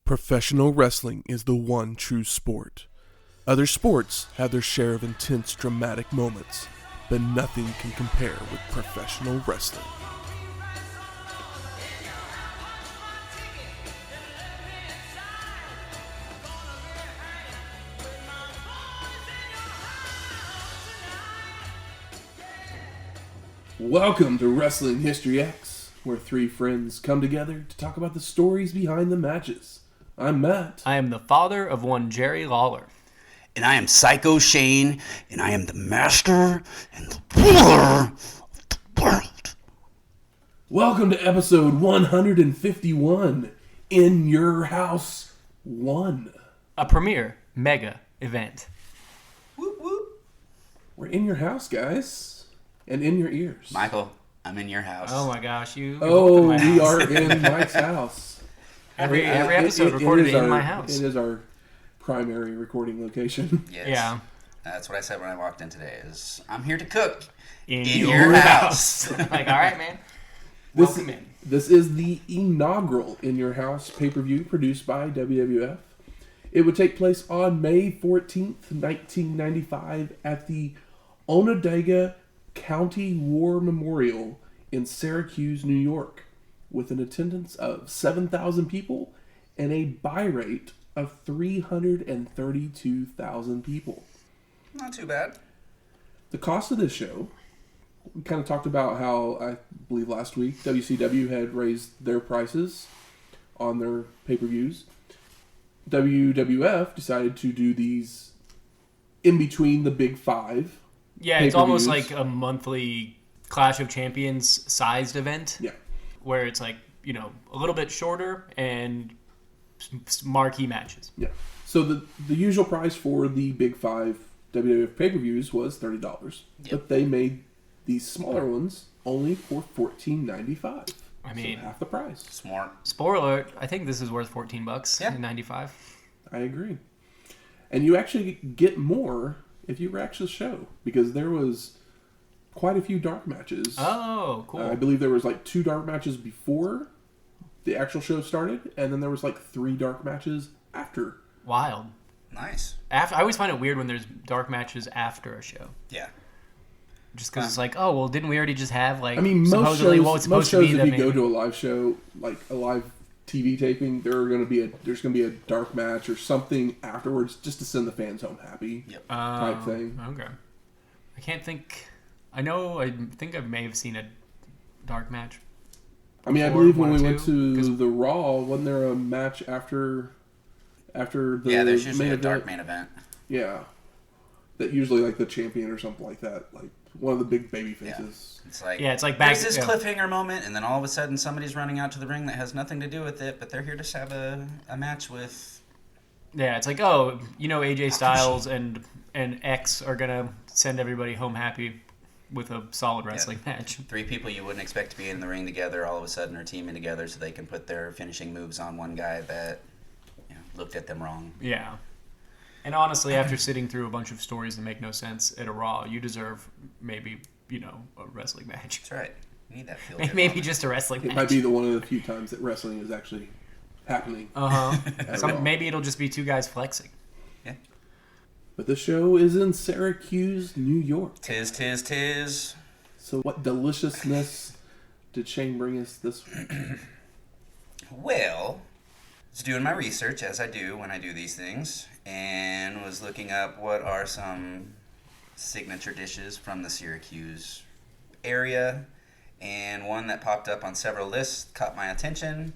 Professional wrestling is the one true sport. Other sports have their share of intense, dramatic moments, but nothing can compare with professional wrestling. Welcome to Wrestling History X, where three friends come together to talk about the stories behind the matches. I'm Matt. I am the father of one Jerry Lawler. And I am Sycho Shane, and I am the master and the ruler of the world. Welcome to episode 151, In Your House 1. A premier mega event. Whoop, whoop. We're in your house, guys, and in your ears. Michael, I'm in your house. Oh my gosh, you. Oh, we are in Mike's house. Every episode recorded in my house. It is our primary recording location. Yes. Yeah. That's what I said when I walked in today, is I'm here to cook. In your house. Like, all right, man. This, Welcome in. This is the inaugural In Your House pay-per-view produced by WWF. It would take place on May 14th, 1995 at the Onondaga County War Memorial in Syracuse, New York, with an attendance of 7,000 people and a buy rate of 332,000 people. Not too bad. The cost of this show, we kind of talked about how, I believe last week, WCW had raised their prices on their pay-per-views. WWF decided to do these in between the big five. Yeah, it's almost like a monthly Clash of Champions sized event. Yeah. Where it's like, you know, a little bit shorter and marquee matches. Yeah. So the usual price for the big five WWF pay-per-views was $30. Yep. But they made these smaller ones only for $14.95. I mean, so half the price. Smart. Spoiler alert, I think this is worth $14 in 95. I agree. And you actually get more if you watch the show, because there was quite a few dark matches. Oh, cool. I believe there was like 2 dark matches before the actual show started, and then there was like 3 dark matches after. Wild. Nice. I always find it weird when there's dark matches after a show. Yeah. Just because it's like, oh, well, didn't we already just have, like, I mean, most supposedly shows, what was supposed to be if the you main... go to a live show, like a live TV taping, there's going to be a dark match or something afterwards just to send the fans home happy. Yep. Type thing. Okay. I can't think... I think I may have seen a dark match. I mean, I believe when we went to the Raw, wasn't there a match after the there's usually main a dark event? main event. Yeah. That usually like the champion or something like that, like one of the big baby faces. Yeah. It's like back... There's this cliffhanger moment, and then all of a sudden somebody's running out to the ring that has nothing to do with it, but they're here to have a match with... Yeah, it's like, oh, you know, AJ Styles and X are going to send everybody home happy with a solid wrestling match. 3 people you wouldn't expect to be in the ring together all of a sudden are teaming together so they can put their finishing moves on one guy that looked at them wrong. Yeah. And honestly, after sitting through a bunch of stories that make no sense at a Raw, you deserve maybe, you know, a wrestling match. That's right. You need that feel. Maybe just a wrestling match. It might be one of the few times that wrestling is actually happening. Maybe it'll just be 2 guys flexing. Yeah. But the show is in Syracuse, New York. Tis. So what deliciousness did Shane bring us this week? Well, I was doing my research, as I do when I do these things, and was looking up what are some signature dishes from the Syracuse area, and one that popped up on several lists caught my attention.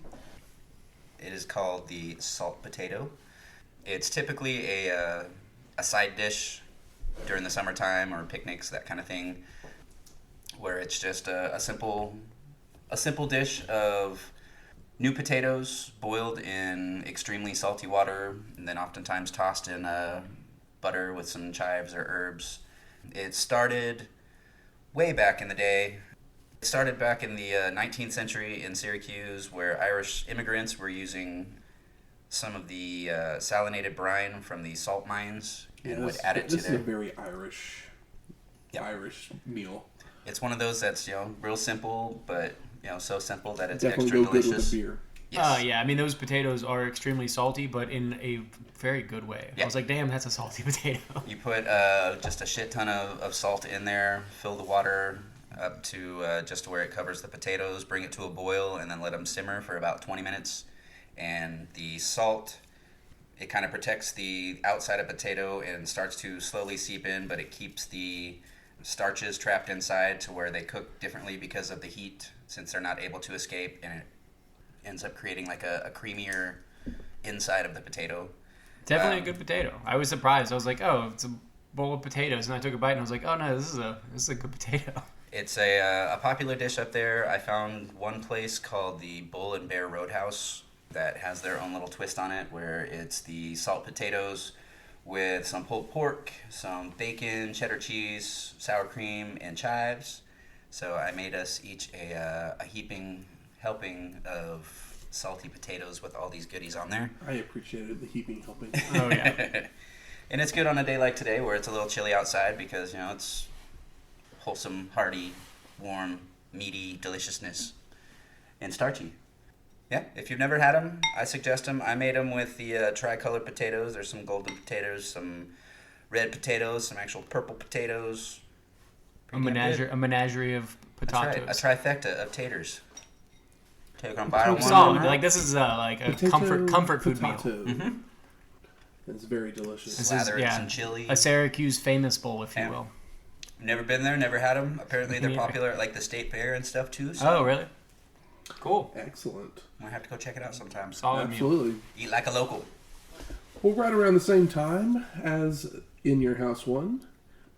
It is called the salt potato. It's typically a side dish during the summertime or picnics, that kind of thing, where it's just a simple dish of new potatoes boiled in extremely salty water and then oftentimes tossed in butter with some chives or herbs. It started way back in the day. It started back in the 19th century in Syracuse, where Irish immigrants were using some of the salinated brine from the salt mines and would add it to their... This is a very Irish meal. It's one of those that's, real simple, but, so simple that it's definitely extra go delicious. Good with a beer. Yes. Yeah, I mean, those potatoes are extremely salty, but in a very good way. Yeah. I was like, damn, that's a salty potato. You put just a shit ton of salt in there, fill the water up to just to where it covers the potatoes, bring it to a boil, and then let them simmer for about 20 minutes. And the salt, it kind of protects the outside of potato and starts to slowly seep in, but it keeps the starches trapped inside to where they cook differently because of the heat, since they're not able to escape, and it ends up creating like a creamier inside of the potato. Definitely a good potato. I was surprised. I was like, oh, it's a bowl of potatoes, and I took a bite and I was like, oh no, this is a good potato. It's a popular dish up there. I found one place called the Bull and Bear Roadhouse that has their own little twist on it, where it's the salt potatoes with some pulled pork, some bacon, cheddar cheese, sour cream, and chives. So I made us each a heaping helping of salty potatoes with all these goodies on there. I appreciated the heaping helping. Oh yeah. And it's good on a day like today where it's a little chilly outside because, it's wholesome, hearty, warm, meaty deliciousness and starchy. Yeah, if you've never had them, I suggest them. I made them with the tricolored potatoes. There's some golden potatoes, some red potatoes, some actual purple potatoes. A menagerie of potatoes. That's right, a trifecta of taters. Take them by one. Solid. Like this is like a comfort food meal. Mm-hmm. It's very delicious. Slather it in some chili. A Syracuse famous bowl, if you will. Never been there, never had them. Apparently they're popular at like the state fair and stuff too. So oh, really? Cool. Excellent. Might have to go check it out sometime. Solid Absolutely. meal. Eat like a local. Well, right around the same time as In Your House 1,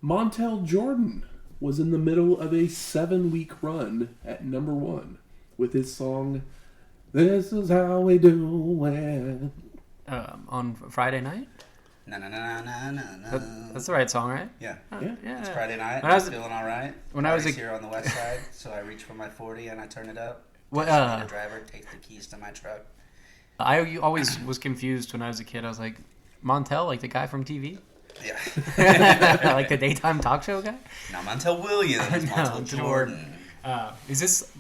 Montel Jordan was in the middle of a 7-week run at number 1 with his song, This Is How We Do It. On Friday night? No. That's the right song, right? Yeah. Yeah. It's Friday night. When I'm feeling all right. When I was here on the west side, so I reach for my 40 and I turn it up. What? The driver takes the keys to my truck. I always was confused when I was a kid. I was like, Montel, like the guy from TV? Yeah. Like the daytime talk show guy? Not Montel Williams, Montel Jordan. Is this...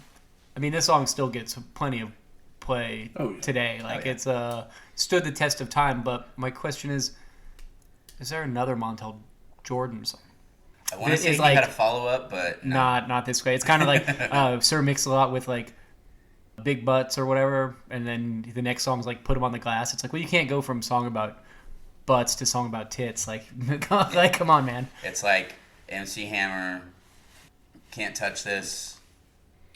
I mean, this song still gets plenty of play today. Like, it's stood the test of time, but my question is there another Montel Jordan song? I want to say he had a follow-up, but no. Not this way. It's kind of like Sir Mix-a-Lot with, like, Big Butts or whatever, and then the next song's like Put 'Em on the Glass. It's like, well, you can't go from song about butts to song about tits. Like, come on, man. It's like MC Hammer, Can't Touch This.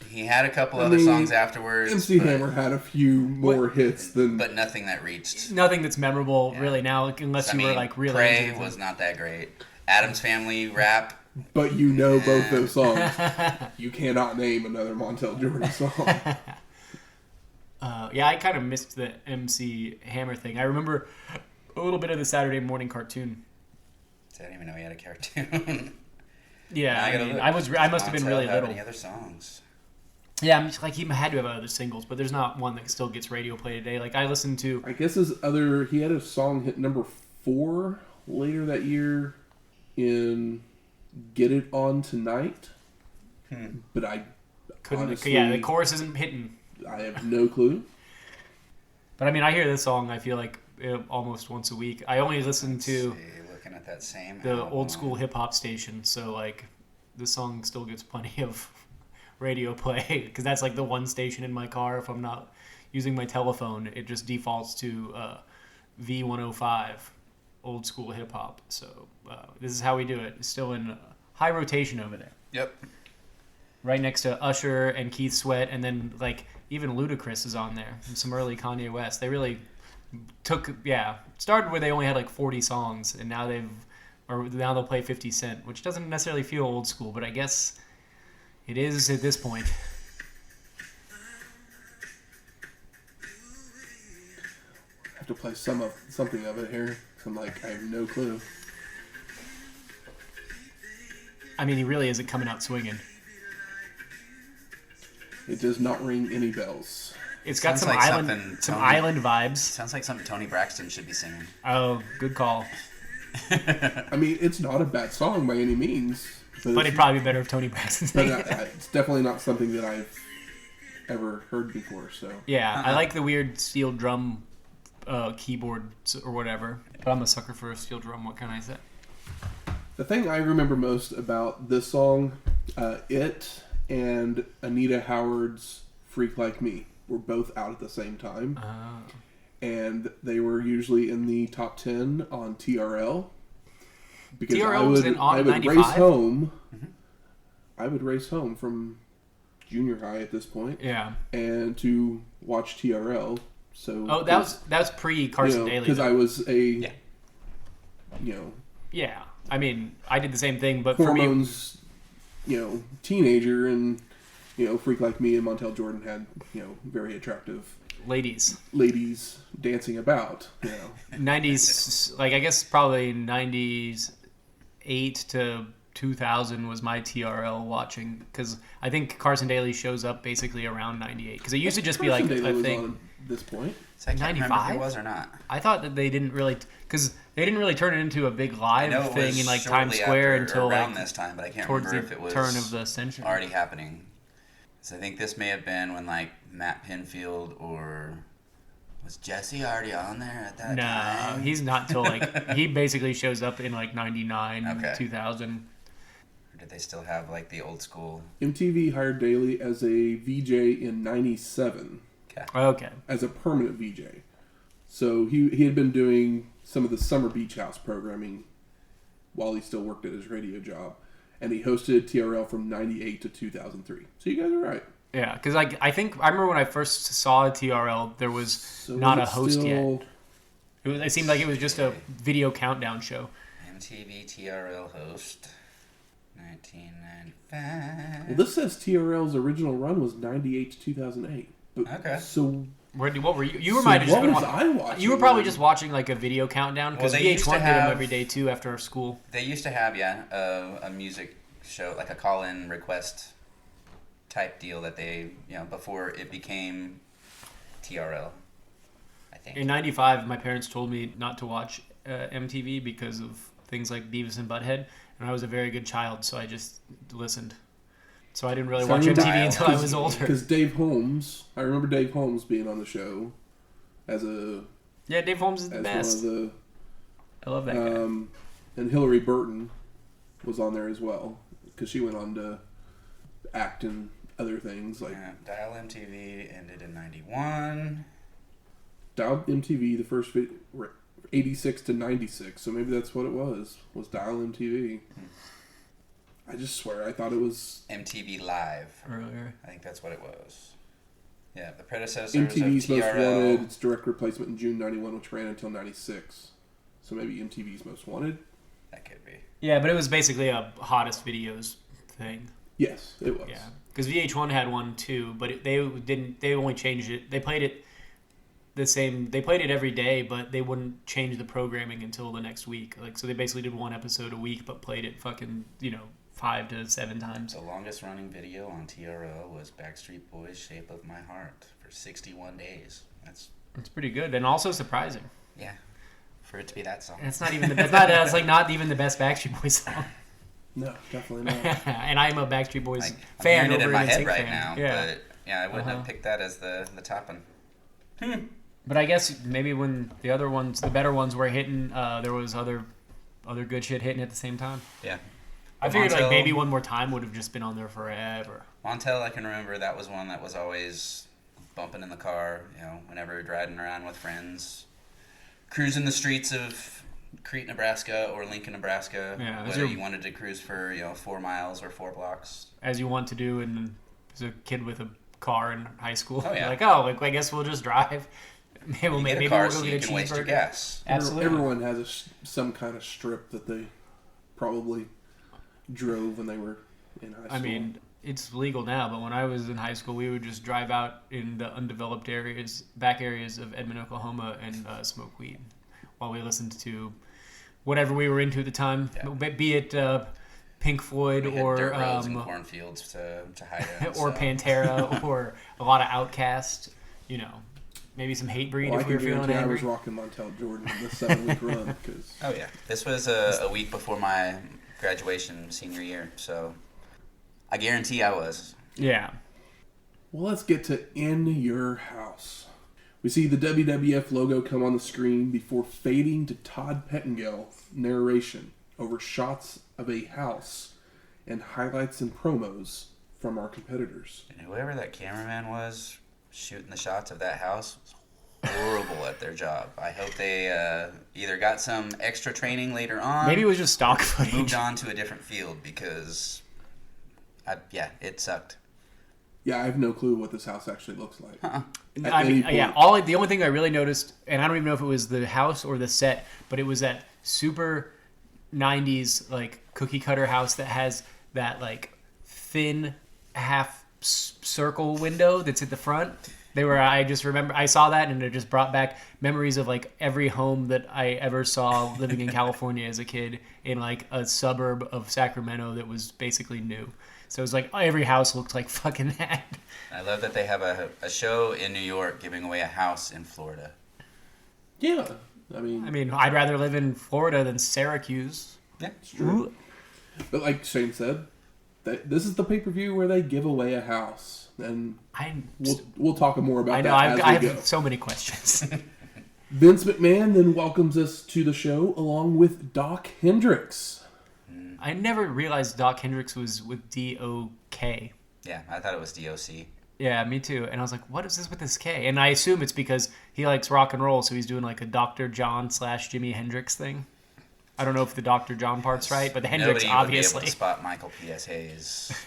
He had a couple other songs afterwards. MC Hammer had a few more hits than... But nothing that reached. Nothing that's memorable, really, now, unless you were, like, really... Prey was not that great. Addams Family, Rap. But you know both those songs. You cannot name another Montel Jordan song. Yeah, I kind of missed the MC Hammer thing. I remember a little bit of the Saturday morning cartoon. I didn't even know he had a cartoon. Yeah, I must have been really little. Any other songs? Yeah, I'm just, like, he had to have other singles, but there's not one that still gets radio play today. Like, I listened to... I guess he had a song hit number 4 later that year in Get It On Tonight. But I couldn't... Honestly, yeah, the chorus isn't hitting. I have no clue. But, I mean, I hear this song, I feel like, almost once a week. I only listen to... Looking at that same the old school hip-hop station, so, like, this song still gets plenty of... radio play, because that's like the one station in my car. If I'm not using my telephone, it just defaults to V105, old school hip hop. So this is how we do it. It's still in high rotation over there. Yep. Right next to Usher and Keith Sweat, and then like even Ludacris is on there. And some early Kanye West. They really started where they only had like 40 songs, and now they'll play 50 Cent, which doesn't necessarily feel old school, but I guess it is at this point. I have to play something of it here. I have no clue. I mean, he really isn't coming out swinging. It does not ring any bells. It's got some island vibes. Sounds like something Tony Braxton should be singing. Oh, good call. I mean, it's not a bad song by any means. But it'd probably be better if Tony Braxton sang it. It's definitely not something that I've ever heard before. So Yeah, I like the weird steel drum keyboard or whatever. But I'm a sucker for a steel drum. What can I say? the thing I remember most about this song, it and Anita Howard's "Freak Like Me" were both out at the same time, and they were usually in the top 10 on TRL. Because TRL was in I would 95? race home. I would race home from junior high at this point. Yeah. And to watch TRL. So that was pre Carson Daly. Because I was a Yeah. I mean, I did the same thing, but hormones, teenager, and Freak Like Me and Montel Jordan had very attractive ladies dancing about. 90s, like I guess probably 98 to 2000 was my TRL watching, because I think Carson Daly shows up basically around 98, because it used to just be like Carson Daly a was thing. on at this point. So I can't remember if 95? it was or not. I thought that they didn't really, because they didn't really turn it into a big live thing in like Times Square until around like this time, but I can't towards remember the if it was turn of the century. already happening. So I think this may have been when like Matt Pinfield or was Jesse already on there at that time? No, he's not till like he basically shows up in like 99, 2000. Or did they still have like the old school? MTV hired Daly as a VJ in '97. Okay. As a permanent VJ. So he had been doing some of the summer beach house programming while he still worked at his radio job. And he hosted TRL from 98 to 2003. So you guys are right. Yeah, because I remember when I first saw TRL, there was not a host yet. It seemed like it was just a video countdown show. MTV TRL host, 1995. Well, this says TRL's original run was 98 to 2008. Okay. So what were you? You might have just been watching. You were probably just watching like a video countdown, because VH1 did them every day too after school. They used to have a music show, like a call-in request type deal that they before it became TRL. I think in '95, my parents told me not to watch MTV because of things like Beavis and Butthead, and I was a very good child, so I just listened. So I didn't really watch MTV until I was older. Because Dave Holmes, I remember Dave Holmes being on the show as a... Yeah, Dave Holmes is the best. I love that guy. And Hillary Burton was on there as well, because she went on to act in other things. Like Dial MTV ended in 91. Dial MTV, the first 86 to 96, so maybe that's what it was Dial MTV. I just swear, I thought it was... MTV Live. Earlier. I think that's what it was. Yeah, the predecessor MTV's of TRL. Most Wanted, its direct replacement in June 91, which ran until 96. So maybe MTV's Most Wanted? That could be. Yeah, but it was basically a hottest videos thing. Yes, it was. Yeah, because VH1 had one too, but they only changed it. They played it the same. They played it every day, but they wouldn't change the programming until the next week. Like, so they basically did one episode a week, but played it fucking 5 to 7 times. The longest running video on TRL was Backstreet Boys' "Shape of My Heart" for 61 days. That's pretty good, and also surprising. Yeah, for it to be that song. It's not even it's like not even the best Backstreet Boys song. No, definitely not. And I'm a Backstreet Boys fan. fan. I'm hearing it in my head fan. right now, Yeah. but yeah, I wouldn't have picked that as the top one. But I guess maybe when the other ones, the better ones, were hitting, there was other good shit hitting at the same time. Yeah. I figured like Baby One More Time would have just been on there forever. Montel, I can remember that was one that was always bumping in the car, whenever we were driving around with friends, cruising the streets of Crete, Nebraska or Lincoln, Nebraska, whether you wanted to cruise for 4 miles or 4 blocks. As you want to do as a kid with a car in high school. Oh, yeah. I guess we'll just drive. Maybe we'll get a car so you can waste your gas. Absolutely. Everyone has some kind of strip that they probably drove when they were in high school. I mean, it's legal now, but when I was in high school, we would just drive out in the undeveloped areas, back areas of Edmond, Oklahoma, and smoke weed while we listened to whatever we were into at the time, be it Pink Floyd or dirt roads and cornfields to hide in, or Pantera or a lot of Outkast, maybe some Hatebreed if we were feeling angry. I was rocking Montel Jordan in the 7-week run. Oh yeah, this was a week before my graduation senior year, so I guarantee I was. Yeah. Well, let's get to In Your House. We see the WWF logo come on the screen before fading to Todd Pettengill narration over shots of a house and highlights and promos from our competitors. And whoever that cameraman was shooting the shots of that house was horrible at their job. I hope they either got some extra training later on. Maybe it was just stock footage. Moved on to a different field because, it sucked. Yeah, I have no clue what this house actually looks like. The only thing I really noticed, and I don't even know if it was the house or the set, but it was that super 90s like cookie cutter house that has that like thin half circle window that's at the front. I just remember I saw that and it just brought back memories of like every home that I ever saw living in California as a kid in like a suburb of Sacramento that was basically new. So it was like every house looked like fucking that. I love that they have a show in New York giving away a house in Florida. Yeah, I mean, I'd rather live in Florida than Syracuse. Yeah, it's true. But like Shane said, this is the pay-per-view where they give away a house, and we'll talk more about that as we go. I have so many questions. Vince McMahon then welcomes us to the show along with Doc Hendricks. I never realized Doc Hendricks was with D-O-K. Yeah, I thought it was DOC. Yeah, me too. And I was like, what is this with this K? And I assume it's because he likes rock and roll, so he's doing like a Dr. John / Jimi Hendrix thing. I don't know if the Dr. John part's right, but the Hendrix obviously. Nobody would be able to spot Michael P.S. Hayes.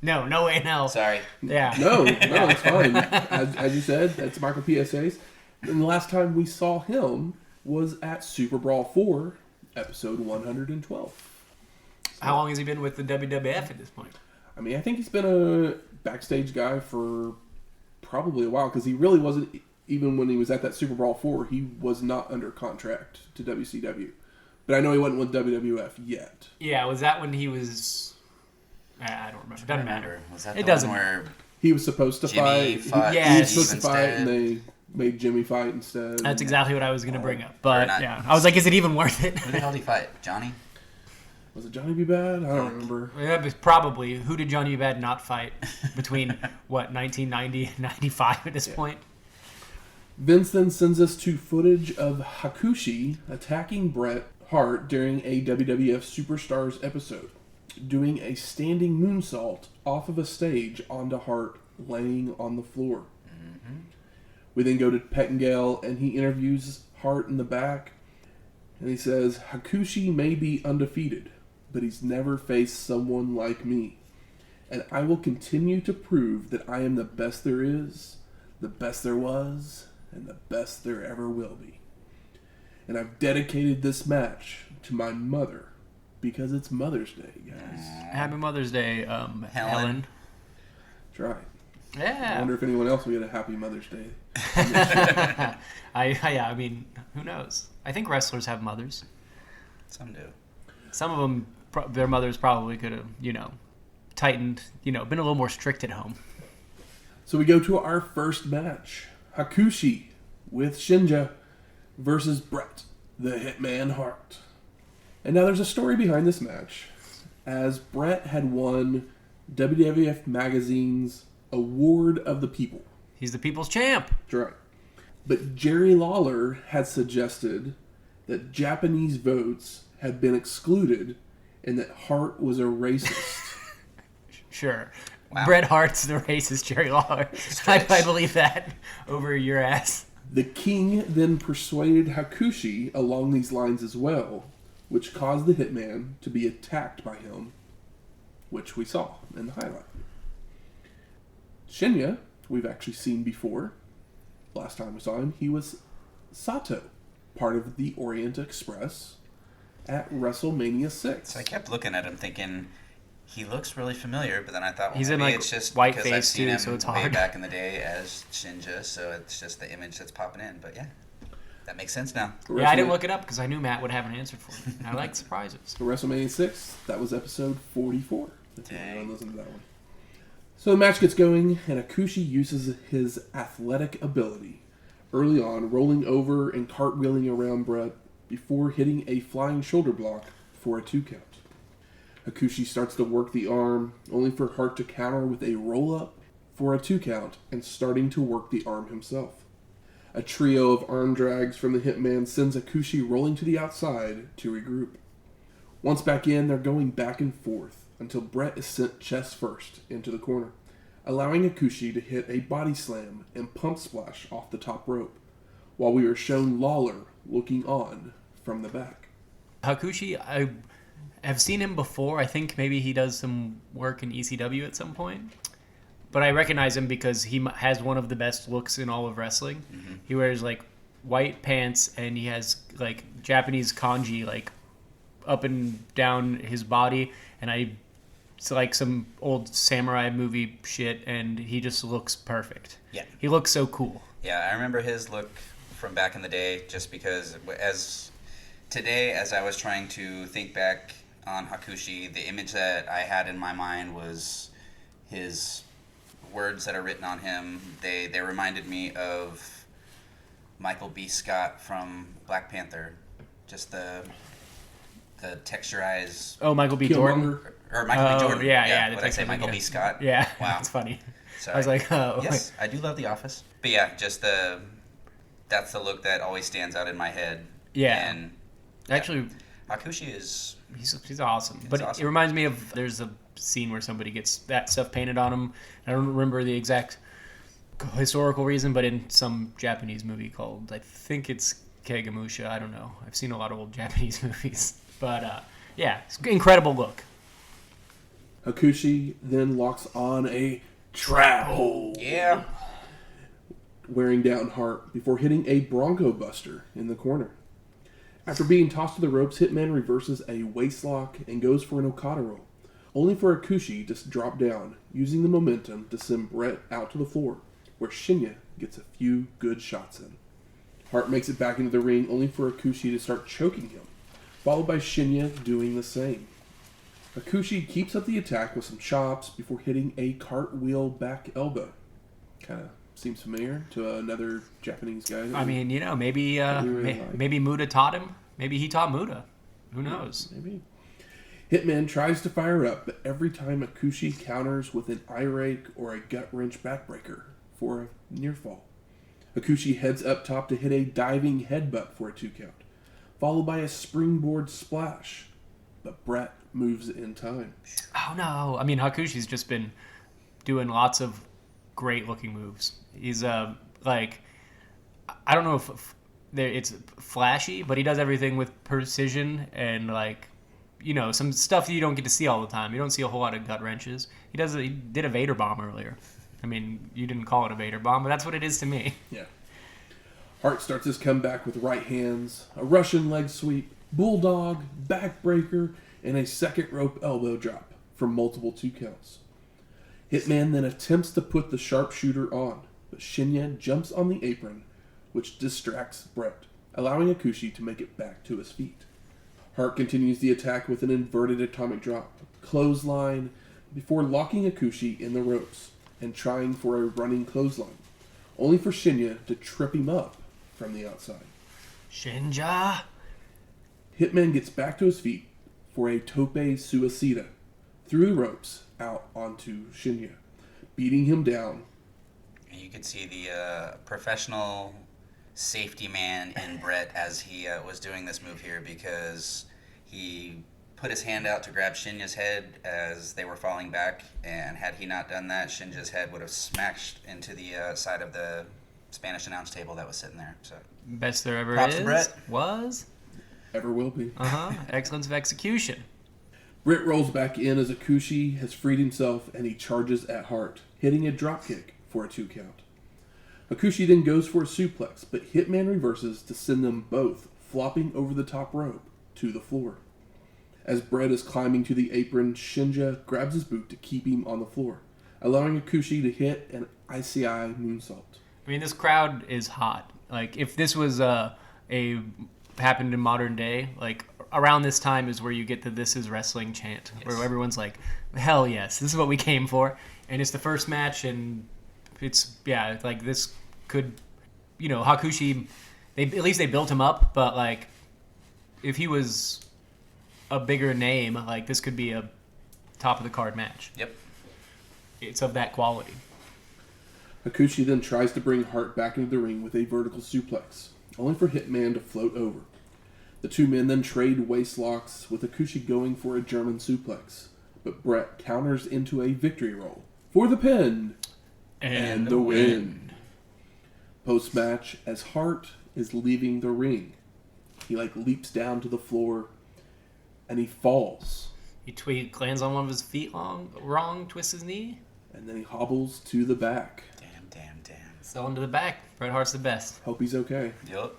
No way in hell. Sorry. Yeah. No, it's fine. As you said, that's Michael P.S. Hayes. And the last time we saw him was at Super Brawl 4, episode 112. How long has he been with the WWF at this point? I mean, I think he's been a backstage guy for probably a while, because he really wasn't, even when he was at that Super Brawl 4, he was not under contract to WCW. But I know he wasn't with WWF yet. Yeah, was that when he was... I don't remember. Doesn't matter. Was that the one where he was supposed to fight? He was supposed to fight, and they made Jimmy fight instead. That's exactly what I was going to bring up. But yeah, I was like, is it even worth it? Who the hell did he fight? Johnny? Was it Johnny B. Bad? I don't remember. Yeah, probably. Who did Johnny B. Bad not fight between, 1990 and 95 at this point? Vince then sends us to footage of Hakushi attacking Bret Hart during a WWF Superstars episode, doing a standing moonsault off of a stage onto Hart laying on the floor. Mm-hmm. We then go to Pettengill, and he interviews Hart in the back, and he says, Hakushi may be undefeated, but he's never faced someone like me. And I will continue to prove that I am the best there is, the best there was, and the best there ever will be. And I've dedicated this match to my mother, because it's Mother's Day, guys. Happy Mother's Day, Helen. That's right. Yeah. I wonder if anyone else will get a Happy Mother's Day. I mean, who knows? I think wrestlers have mothers. Some do. Some of them, their mothers probably could have, tightened, been a little more strict at home. So we go to our first match. Hakushi with Shinja versus Bret, the Hitman Hart. And now there's a story behind this match, as Bret had won WWF Magazine's Award of the People. He's the people's champ. That's right. But Jerry Lawler had suggested that Japanese votes had been excluded and that Hart was a racist. Sure. Wow. Bret Hart's the racist Jerry Lawler. I believe that over your ass. The King then persuaded Hakushi along these lines as well, which caused the Hitman to be attacked by him, which we saw in the highlight. Shinya, we've actually seen before. Last time we saw him, he was Sato, part of the Orient Express at WrestleMania 6. So I kept looking at him thinking, he looks really familiar, but then I thought, well, he's maybe in, it's just white because face I've seen too, him so it's way hard. back in the day as Shinja, so it's just the image that's popping in. But yeah, that makes sense now. Yeah, I didn't look it up because I knew Matt would have an answer for me. I like surprises. For WrestleMania 6, that was episode 44. If you want to listen to that one. So the match gets going, and Hakushi uses his athletic ability early on, rolling over and cartwheeling around Bret before hitting a flying shoulder block for a 2 count. Hakushi starts to work the arm, only for Hart to counter with a roll-up, for a 2 count and starting to work the arm himself. A trio of arm drags from the Hitman sends Hakushi rolling to the outside to regroup. Once back in, they're going back and forth until Bret is sent chest first into the corner, allowing Hakushi to hit a body slam and pump splash off the top rope, while we are shown Lawler looking on from the back. Hakushi, I have seen him before. I think maybe he does some work in ECW at some point. But I recognize him because he has one of the best looks in all of wrestling. Mm-hmm. He wears like white pants and he has like Japanese kanji like up and down his body, and it's like some old samurai movie shit, and he just looks perfect. Yeah. He looks so cool. Yeah, I remember his look from back in the day just because as I was trying to think back on Hakushi, the image that I had in my mind was his words that are written on him. They reminded me of Michael B. Scott from Black Panther. Just the texturized... Oh, Michael B. Jordan? Or Michael B. Jordan. Yeah. What did I say? Michael B. Scott? Yeah, wow. that's funny. Sorry. I was like, oh. Yes, I do love The Office. But yeah, just that's the look that always stands out in my head. Yeah. And actually... Hakushi is... He's awesome. But awesome. It reminds me of... There's a scene where somebody gets that stuff painted on him. I don't remember the exact historical reason, but in some Japanese movie called... I think it's Kagemusha. I don't know. I've seen a lot of old Japanese movies. But, yeah, it's an incredible look. Hakushi then locks on a trap hold. Yeah. Wearing down Hart before hitting a Bronco Buster in the corner. After being tossed to the ropes, Hitman reverses a waistlock and goes for an Okada roll, only for Hakushi to drop down, using the momentum to send Bret out to the floor, where Shinja gets a few good shots in. Hart makes it back into the ring, only for Hakushi to start choking him, followed by Shinja doing the same. Hakushi keeps up the attack with some chops before hitting a cartwheel back elbow. Kind of seems familiar to another Japanese guy. I mean, maybe maybe Muda taught him. Maybe he taught Muda. Who knows? Maybe. Hitman tries to fire up, but every time Hakushi counters with an eye rake or a gut wrench backbreaker for a near fall. Hakushi heads up top to hit a diving headbutt for a 2 count, followed by a springboard splash. But Bret moves in time. Oh, no. I mean, Hakushi's just been doing lots of great-looking moves. He's, I don't know if it's flashy, but he does everything with precision and, some stuff you don't get to see all the time. You don't see a whole lot of gut wrenches. He did a Vader bomb earlier. I mean, you didn't call it a Vader bomb, but that's what it is to me. Yeah. Hart starts his comeback with right hands, a Russian leg sweep, bulldog, backbreaker, and a second rope elbow drop for multiple 2 counts. Hitman then attempts to put the sharpshooter on, but Shinja jumps on the apron, which distracts Bret, allowing Hakushi to make it back to his feet. Hart continues the attack with an inverted atomic drop, clothesline, before locking Hakushi in the ropes and trying for a running clothesline, only for Shinja to trip him up from the outside. Shinja! Hitman gets back to his feet for a tope suicida through the ropes out onto Shinja, beating him down. You could see the professional safety man in Bret as he was doing this move here, because he put his hand out to grab Shinja's head as they were falling back, and had he not done that, Shinja's head would have smashed into the side of the Spanish announce table that was sitting there. So best there ever props is. to Bret. Was. Ever will be. Excellence of execution. Bret rolls back in as Hakushi has freed himself, and he charges at Hart, hitting a dropkick for a 2 count. Hakushi then goes for a suplex, but Hitman reverses to send them both flopping over the top rope to the floor. As Bret is climbing to the apron, Shinja grabs his boot to keep him on the floor, allowing Hakushi to hit an ICI moonsault. I mean, this crowd is hot. Like, if this was happened in modern day, around this time is where you get the "This is wrestling" chant, yes, where everyone's like, "Hell yes, this is what we came for." And it's the first match, and it's this could, Hakushi. At least they built him up, but if he was a bigger name, this could be a top of the card match. Yep. It's of that quality. Hakushi then tries to bring Hart back into the ring with a vertical suplex, only for Hitman to float over. The two men then trade waist locks, with Hakushi going for a German suplex, but Bret counters into a victory roll for the pin and the win. Post-match, as Hart is leaving the ring, he leaps down to the floor and he falls. He lands on one of his feet wrong, twists his knee. And then he hobbles to the back. Damn. Fell into the back. Bret Hart's the best. Hope he's okay. Yup.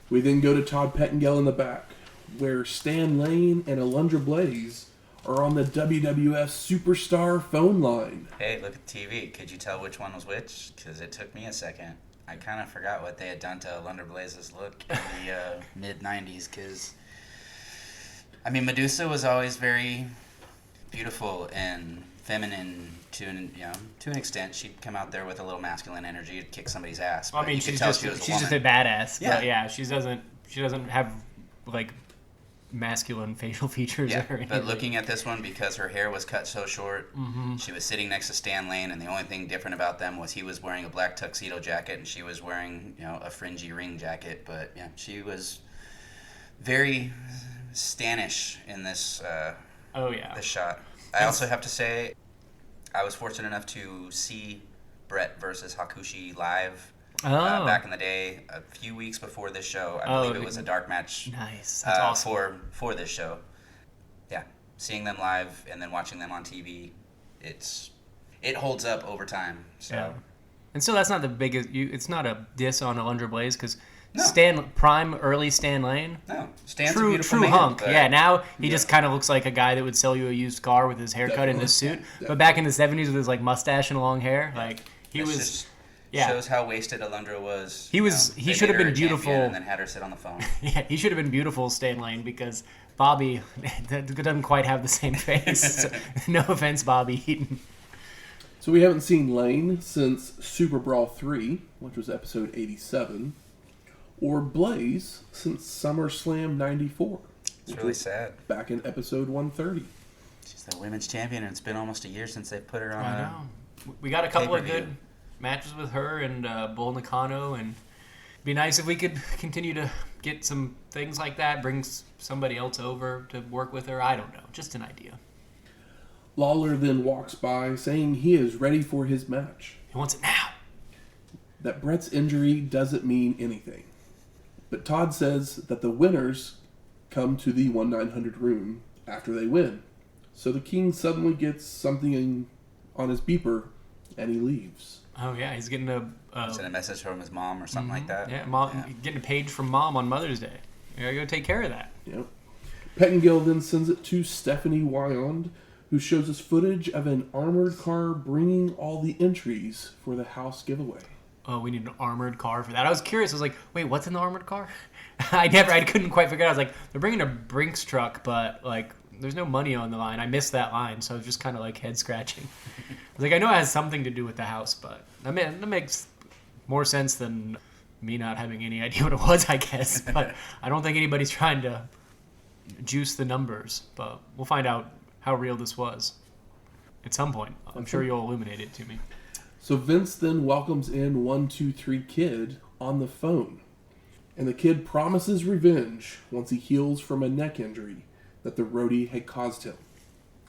We then go to Todd Pettengill in the back, where Stan Lane and Alundra Blaze are on the WWF Superstar phone line. Hey, look at the TV. Could you tell which one was which? Because it took me a second. I kind of forgot what they had done to Alundra Blaze's look in the mid-'90s, because, I mean, Medusa was always very beautiful and feminine to an extent. She'd come out there with a little masculine energy to kick somebody's ass. Well, I mean, she's just a badass. Yeah. But yeah, she doesn't have masculine facial features. Yeah, or anything. but looking at this one, because her hair was cut so short, she was sitting next to Stan Lane, and the only thing different about them was he was wearing a black tuxedo jacket and she was wearing a fringy ring jacket. But yeah, she was very Stanish in this. This shot. I also have to say, I was fortunate enough to see Bret versus Hakushi live back in the day, a few weeks before this show. I believe it was a dark match. Nice. That's awesome. For this show. Yeah, seeing them live and then watching them on TV, it holds up over time. So. Yeah. And so that's not the biggest. It's not a diss on Alundra Blaze, because No. early Stan Lane. No, Stan's true, a beautiful true man, hunk. but- Yeah, now he just kind of looks like a guy that would sell you a used car with his haircut and his suit. But back in the '70s with his mustache and long hair, he was. Just yeah, shows how wasted Alundra was. he was. He They should have made been her a beautiful. champion and then had her sit on the phone. Yeah, he should have been beautiful, Stan Lane, because Bobby doesn't quite have the same face. No offense, Bobby Eaton. So we haven't seen Lane since Super Brawl 3, which was episode 87, or Blaze since SummerSlam 94. It's really sad. Back in episode 130. She's the women's champion, and it's been almost a year since they put her on. I know. We got a couple of pay-per-view. good matches with her and Bull Nakano, and it'd be nice if we could continue to get some things like that, bring somebody else over to work with her. I don't know. Just an idea. Lawler then walks by, saying he is ready for his match. He wants it now. That Bret's injury doesn't mean anything. But Todd says that the winners come to the 1-900 room after they win. So the King suddenly gets something on his beeper, and he leaves. Oh, yeah. He's getting Sent a message from his mom or something like that. Yeah, getting a page from Mom on Mother's Day. You gotta go take care of that. Yep. Pettengill then sends it to Stephanie Wyand, who shows us footage of an armored car bringing all the entries for the house giveaway. Oh, we need an armored car for that. I was curious. I was like, wait, what's in the armored car? I couldn't quite figure it out. I was like, they're bringing a Brinks truck, but there's no money on the line. I missed that line, so I was just kind of head scratching. I was like, I know it has something to do with the house, but that makes more sense than me not having any idea what it was, I guess. But I don't think anybody's trying to juice the numbers, but we'll find out how real this was at some point. I'm sure you'll illuminate it to me. So Vince then welcomes in 1-2-3 Kid on the phone. And the Kid promises revenge once he heals from a neck injury that the Roadie had caused him,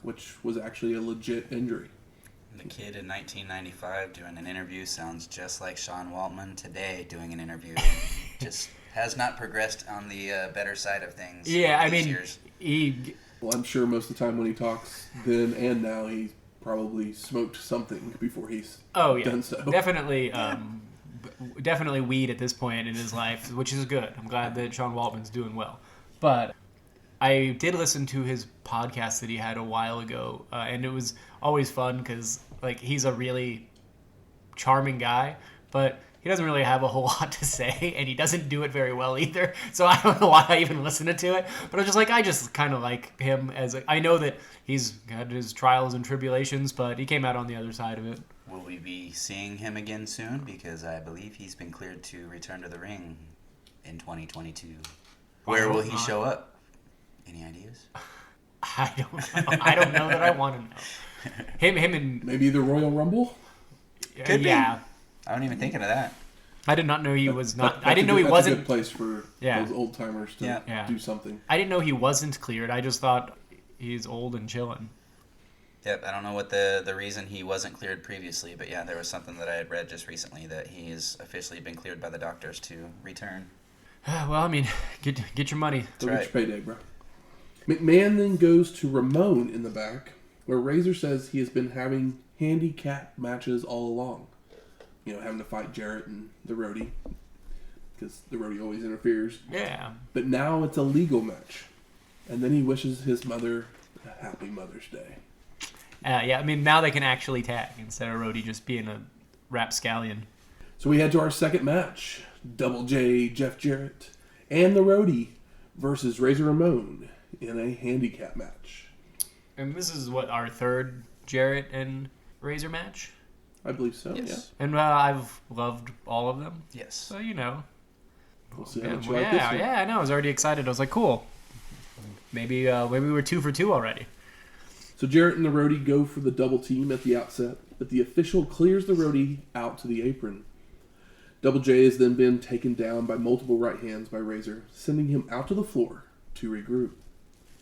which was actually a legit injury. The Kid in 1995 doing an interview sounds just like Sean Waltman today doing an interview. Just has not progressed on the better side of things. Yeah, I mean, years. Well, I'm sure most of the time when he talks then and now, he probably smoked something before he's done so. Definitely, definitely weed at this point in his life, which is good. I'm glad that Sean Waltman's doing well. But I did listen to his podcast that he had a while ago, and it was always fun because he's a really charming guy, but he doesn't really have a whole lot to say, and he doesn't do it very well either. So I don't know why I even listened to it. But I just kind of like him I know that he's had his trials and tribulations, but he came out on the other side of it. Will we be seeing him again soon? Because I believe he's been cleared to return to the ring in 2022. Where will he show up? Any ideas? I don't know. I don't know that I want to know. Him and maybe the Royal Rumble? Could be. Yeah. I wasn't even thinking of that. I did not know he was not. That's I didn't know he that's wasn't. a good place for Yeah. those old timers to Yeah. do something. I didn't know he wasn't cleared. I just thought he's old and chilling. Yep, I don't know what the reason he wasn't cleared previously, but yeah, there was something that I had read just recently that he's officially been cleared by the doctors to return. Well, I mean, get your money. Go right. get your payday, bro. McMahon then goes to Ramon in the back, where Razor says he has been having handicap matches all along. You know, having to fight Jarrett and the Roadie, because the Roadie always interferes. Yeah. But now it's a legal match. And then he wishes his mother a happy Mother's Day. Yeah, I mean, now they can actually tag instead of Roadie just being a rapscallion. So we head to our second match. Double J, Jeff Jarrett, and the Roadie versus Razor Ramon in a handicap match. And this is, what, our third Jarrett and Razor match? I believe so, Yes. And I've loved all of them. Yes. So, you know. We'll see how Yeah, much you like this one. I know. I was already excited. I was like, cool. Maybe we're 2 for 2 already. So Jarrett and the Roadie go for the double team at the outset, but the official clears the Roadie out to the apron. Double J has then been taken down by multiple right hands by Razor, sending him out to the floor to regroup.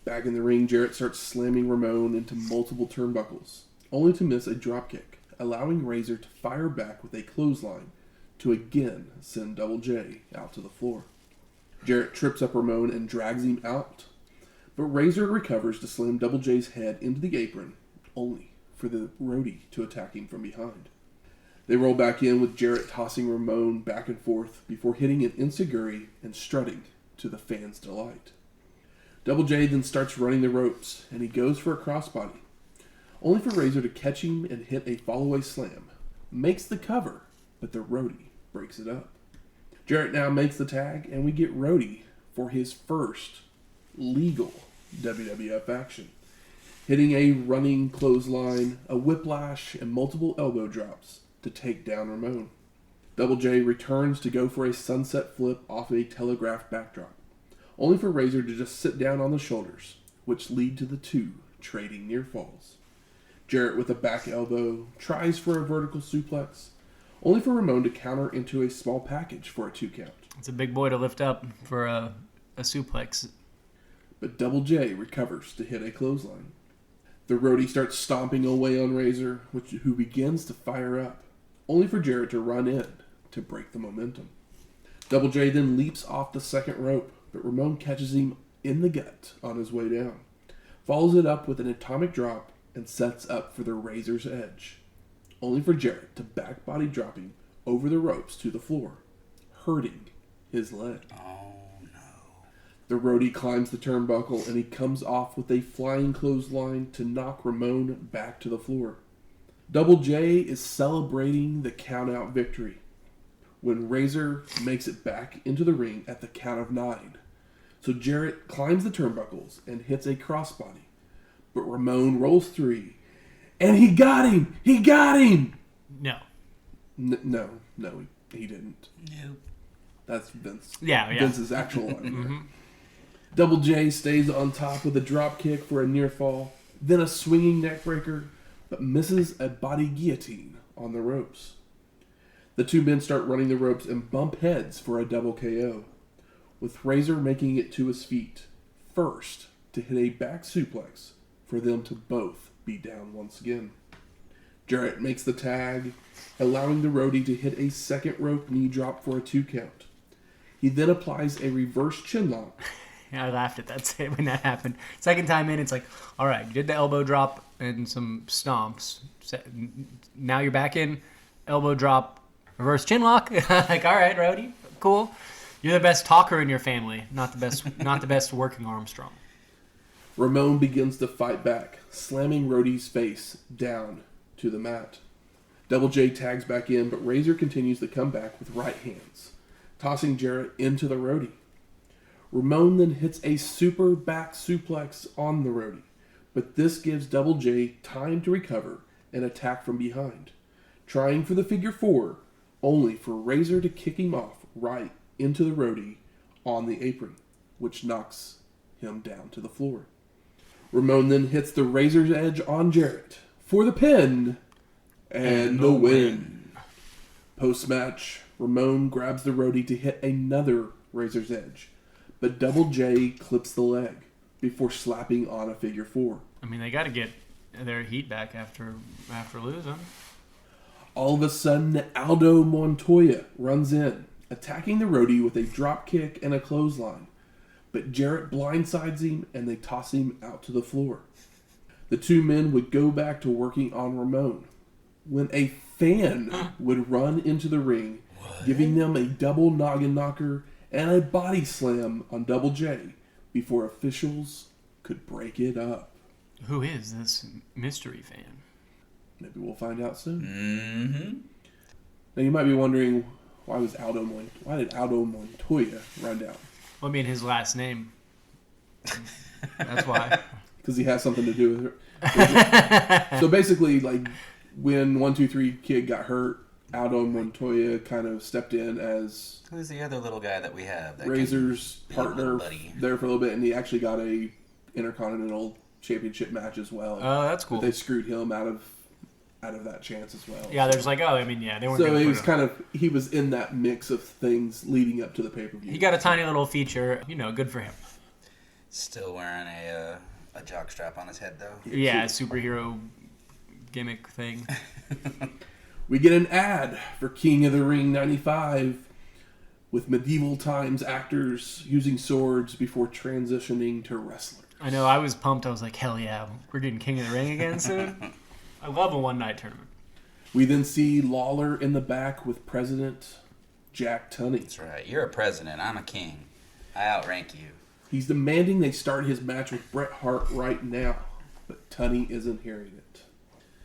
Back in the ring, Jarrett starts slamming Ramon into multiple turnbuckles, only to miss a dropkick, allowing Razor to fire back with a clothesline to again send Double J out to the floor. Jarrett trips up Ramon and drags him out, but Razor recovers to slam Double J's head into the apron, only for the Roadie to attack him from behind. They roll back in with Jarrett tossing Ramon back and forth before hitting an enziguri and strutting to the fans' delight. Double J then starts running the ropes, and he goes for a crossbody, only for Razor to catch him and hit a fallaway slam. Makes the cover, but the Roadie breaks it up. Jarrett now makes the tag, and we get Roadie for his first legal WWF action, hitting a running clothesline, a whiplash, and multiple elbow drops to take down Ramon. Double J returns to go for a sunset flip off a telegraphed backdrop, only for Razor to just sit down on the shoulders, which lead to the two trading near falls. Jarrett with a back elbow tries for a vertical suplex, only for Ramon to counter into a small package for a 2 count. It's a big boy to lift up for a suplex. But Double J recovers to hit a clothesline. The Roadie starts stomping away on Razor, who begins to fire up, only for Jarrett to run in to break the momentum. Double J then leaps off the second rope, but Ramon catches him in the gut on his way down, follows it up with an atomic drop, and sets up for the Razor's Edge, only for Jarrett to back body drop him over the ropes to the floor, hurting his leg. Oh, no. The Roadie climbs the turnbuckle, and he comes off with a flying clothesline to knock Ramon back to the floor. Double J is celebrating the count-out victory when Razor makes it back into the ring at the count of 9. So Jarrett climbs the turnbuckles and hits a crossbody, but Ramon rolls 3, and he got him! He got him! No. No, he didn't. Nope. That's Vince. Yeah. Vince's actual line. Double J stays on top with a drop kick for a near fall, then a swinging neckbreaker, but misses a body guillotine on the ropes. The two men start running the ropes and bump heads for a double KO, with Razor making it to his feet, first to hit a back suplex for them to both be down once again. Jarrett makes the tag, allowing the Roadie to hit a second rope knee drop for a 2 count. He then applies a reverse chinlock. I laughed at that when that happened. Second time in, it's like, all right, you did the elbow drop and some stomps. Now you're back in, elbow drop, reverse chin lock. Like, all right, Roadie, cool. You're the best talker in your family, not the best working Armstrong. Ramon begins to fight back, slamming Roadie's face down to the mat. Double J tags back in, but Razor continues to come back with right hands, tossing Jarrett into the Roadie. Ramon then hits a super back suplex on the Roadie, but this gives Double J time to recover and attack from behind, trying for the figure 4, only for Razor to kick him off right into the Roadie on the apron, which knocks him down to the floor. Ramon then hits the Razor's Edge on Jarrett for the pin and the win. Post-match, Ramon grabs the Roadie to hit another Razor's Edge, but Double J clips the leg before slapping on a figure 4. I mean, they got to get their heat back after losing. All of a sudden, Aldo Montoya runs in, attacking the Roadie with a drop kick and a clothesline. But Jarrett blindsides him and they toss him out to the floor. The two men would go back to working on Ramon when a fan would run into the ring, giving them a double noggin knocker and a body slam on Double J before officials could break it up. Who is this mystery fan? Maybe we'll find out soon. Mm-hmm. Now you might be wondering, why did Aldo Montoya run down? Well, I mean, his last name. That's why. Because he has something to do with it. So basically, like, when 1-2-3 Kid got hurt, Aldo Montoya kind of stepped in as Who's the other little guy that we have? That Razor's can be a little partner buddy? there for a little bit, and he actually got a Intercontinental Championship match as well. Oh, that's cool. But they screwed him out of that chance as well. Yeah, there's like, oh, I mean, yeah, they weren't. So he was in that mix of things leading up to the pay-per-view. He got a tiny little feature, good for him. Still wearing a jock strap on his head, though. Yeah, superhero gimmick thing. We get an ad for King of the Ring 95 with medieval times actors using swords before transitioning to wrestler. I know, I was pumped. I was like, hell yeah, we're getting King of the Ring again soon. I love a one-night tournament. We then see Lawler in the back with President Jack Tunney. That's right. You're a president. I'm a king. I outrank you. He's demanding they start his match with Bret Hart right now, but Tunney isn't hearing it.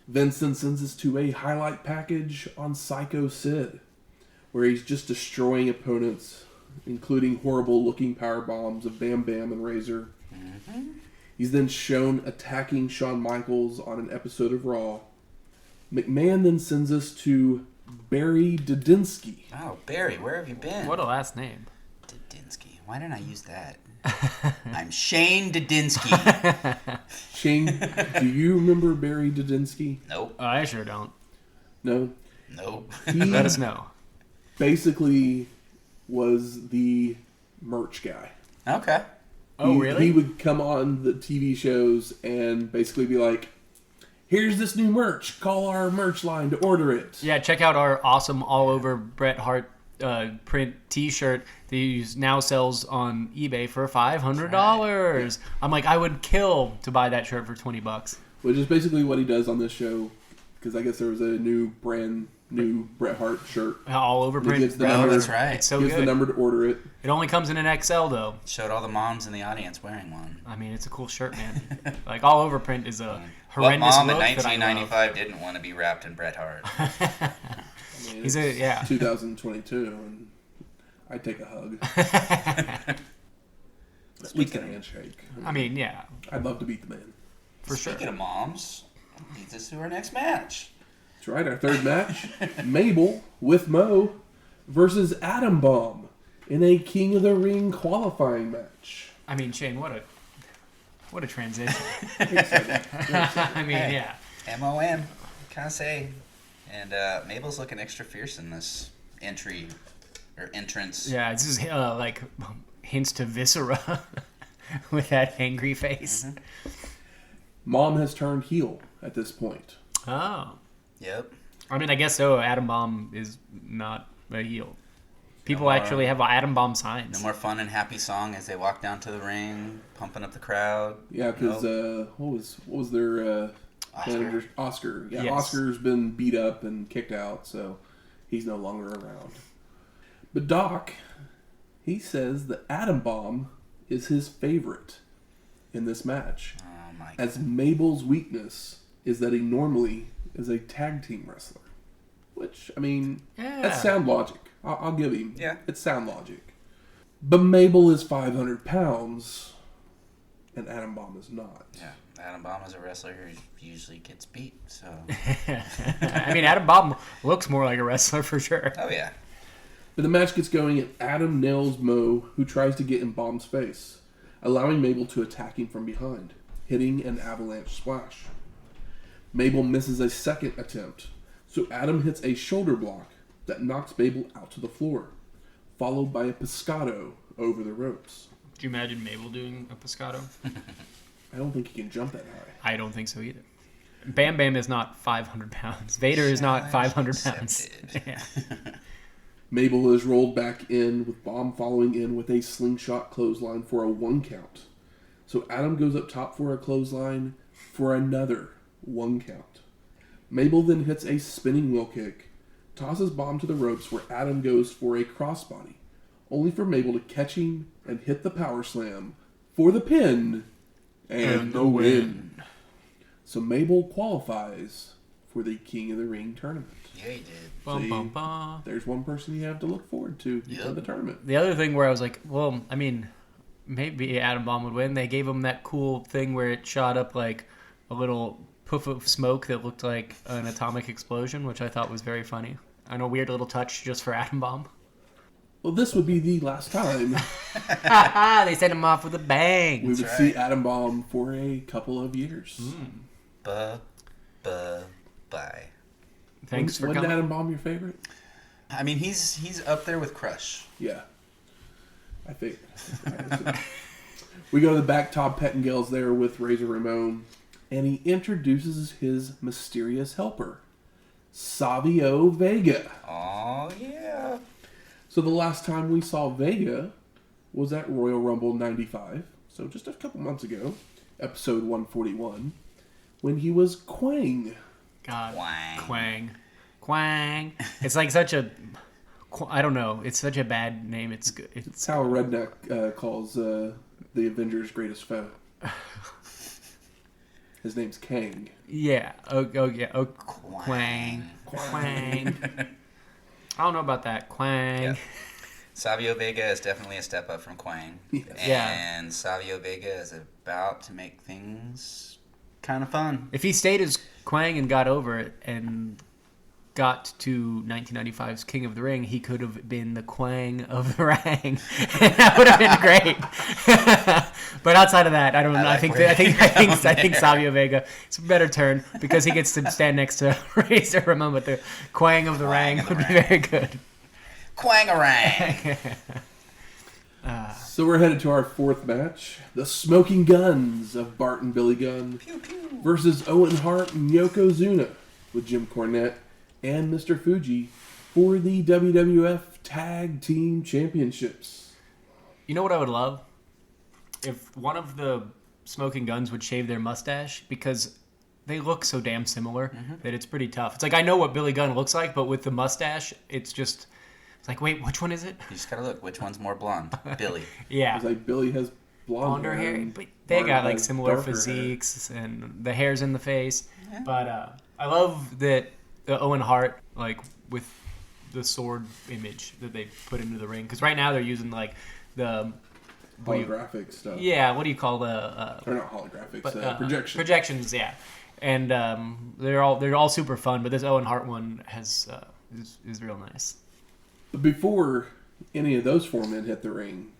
Vincent sends us to a highlight package on Sycho Sid, where he's just destroying opponents, including horrible-looking power bombs of Bam Bam and Razor. Mm-hmm. He's then shown attacking Shawn Michaels on an episode of Raw. McMahon then sends us to Barry Dudinsky. Oh, Barry, where have you been? What a last name. Dudinsky. Why didn't I use that? I'm Shane Dudinsky. Shane, do you remember Barry Dudinsky? Nope. I sure don't. No? Nope. He Let us know. basically was the merch guy. Okay. Oh, really? He would come on the TV shows and basically be like, here's this new merch. Call our merch line to order it. Yeah, check out our awesome all-over Bret Hart print T-shirt that he now sells on eBay for $500. Right. I'm like, I would kill to buy that shirt for $20. Which is basically what he does on this show. Because I guess there was a brand new Bret Hart shirt. All over print. gives the Bret number. Hart. That's right. It's so Gives good. the number to order it. It only comes in an XL though. Showed all the moms in the audience wearing one. I mean, it's a cool shirt, man. Like all over print is a What horrendous mom in look that I love. 1995 didn't want to be wrapped in Bret Hart? I mean, He's it's 2022 and I'd take a hug. Speak a handshake. I mean, yeah, I'd love to beat the man. for sure. Speaking of moms, leads us to our next match. That's right, our third match. Mabel with Mo versus Atom Bomb in a King of the Ring qualifying match. I mean, Shane, what a transition. Exciting. I mean, Hey. yeah. MOM, can I say? And Mabel's looking extra fierce in this entrance. Yeah, this is like hints to Viscera with that angry face. Mm-hmm. Mom has turned heel at this point. Oh. Yep. I mean, I guess so. Atom Bomb is not a heel. People No more- actually have Atom Bomb No signs. more fun and happy song as they walk down to the ring, pumping up the crowd. Yeah, because what was their Oscar. manager? Oscar. Yeah, Yes. Oscar's been beat up and kicked out, so he's no longer around. But Doc, he says that Atom Bomb is his favorite in this match, Oh my god. as Mabel's weakness is that he normally is a tag team wrestler. Which, I mean, Yeah. that's sound logic. I'll give him. Yeah. It's sound logic. But Mabel is 500 pounds, and Atom Bomb is not. Yeah, Atom Bomb is a wrestler who usually gets beat, so... I mean, Atom Bomb looks more like a wrestler for sure. Oh yeah. But the match gets going, and Adam nails Mo, who tries to get in Bomb's face, allowing Mabel to attack him from behind, hitting an avalanche splash. Mabel misses a second attempt, so Adam hits a shoulder block that knocks Mabel out to the floor, followed by a pescado over the ropes. Do you imagine Mabel doing a pescado? I don't think he can jump that high. I don't think so either. Bam Bam is not 500 pounds. Vader is not 500 pounds. Yeah. Mabel is rolled back in with Bomb following in with a slingshot clothesline for a 1 count. So Adam goes up top for a clothesline for another 1 count. Mabel then hits a spinning wheel kick, tosses Bomb to the ropes where Adam goes for a crossbody, only for Mabel to catch him and hit the power slam for the pin and the win. So Mabel qualifies for the King of the Ring tournament. Yeah, he did. Bum, bum, bum. There's one person you have to look forward to in the tournament. The other thing where I was like, well, I mean, maybe Adam Bomb would win. They gave him that cool thing where it shot up like a little poof of smoke that looked like an atomic explosion, which I thought was very funny. And a weird little touch just for Adam Bomb. Well, this would be the last time They sent him off with a bang. we would see Adam Bomb for a couple of years. Bye. Thanks for When coming. Adam Bomb your favorite? I mean, he's up there with Crush. Yeah. I think. We go to the back. Todd Pettingill's there with Razor Ramon, and he introduces his mysterious helper, Savio Vega. Oh, yeah. So the last time we saw Vega was at Royal Rumble 95, so just a couple months ago, episode 141, when he was Quang. God. Quang. Quang. It's like such a... I don't know. It's such a bad name. It's good. It's how a redneck calls the Avengers' greatest foe. His name's Kang. Yeah. Oh yeah. Oh, Quang. Quang. I don't know about that. Quang. Yeah. Savio Vega is definitely a step up from Quang. Yeah. And Savio Vega is about to make things kind of fun. If he stayed as Quang and got over it and got to 1995's King of the Ring, he could have been the Quang of the Ring. That would have been great. But outside of that, I don't know. I think Savio Vega is a better turn because he gets to stand next to Razor Ramon, but the Quang of the Ring would be very good. Quang-a-rang! So we're headed to our fourth match. The Smoking Guns of Bart and Billy Gunn versus Owen Hart and Yokozuna with Jim Cornette and Mr. Fuji for the WWF Tag Team Championships. You know what I would love? If one of the Smoking Guns would shave their mustache, because they look so damn similar that it's pretty tough. It's like, I know what Billy Gunn looks like, but with the mustache, it's like, wait, which one is it? You just gotta look. Which one's more blonde? Billy. Yeah. It's like Billy has blonder hair, and but they Bart got like has similar darker physiques and the hair's in the face. Yeah. But I love that Owen Hart, like with the sword image that they put into the ring, because right now they're using like the holographic stuff. Yeah, what do you call the? Or not holographics, projections. Projections, yeah, and they're all super fun. But this Owen Hart one is real nice. But before any of those four men hit the ring,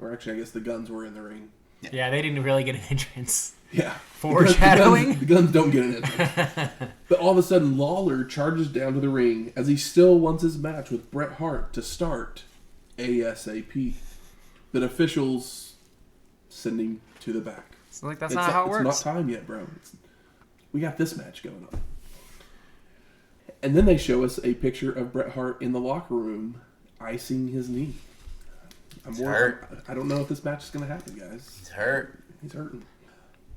or actually, I guess the Guns were in the ring. Yeah, they didn't really get an entrance. Yeah. Foreshadowing? The guns don't get an entrance. But all of a sudden, Lawler charges down to the ring as he still wants his match with Bret Hart to start ASAP. But officials send him to the back. So that's not how it works. It's not time yet, bro. We got this match going on. And then they show us a picture of Bret Hart in the locker room icing his knee. He's hurt. I don't know if this match is going to happen, guys. He's hurt. He's hurting.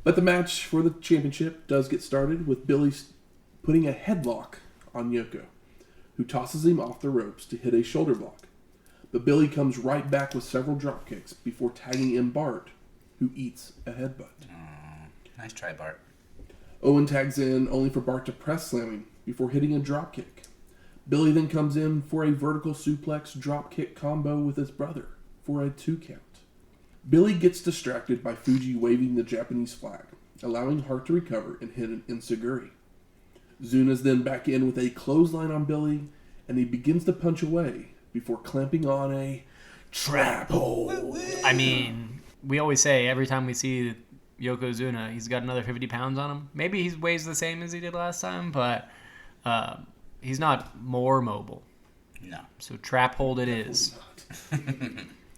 But the match for the championship does get started with Billy putting a headlock on Yoko, who tosses him off the ropes to hit a shoulder block. But Billy comes right back with several drop kicks before tagging in Bart, who eats a headbutt. Nice try, Bart. Owen tags in only for Bart to press slam him before hitting a drop kick. Billy then comes in for a vertical suplex drop kick combo with his brother for a 2 count. Billy gets distracted by Fuji waving the Japanese flag, allowing Hart to recover and hit an enziguri. Zuna's then back in with a clothesline on Billy, and he begins to punch away before clamping on a trap hole. I mean, we always say every time we see Yokozuna, he's got another 50 pounds on him. Maybe he weighs the same as he did last time, but he's not more mobile. No. So trap hold it is. Not.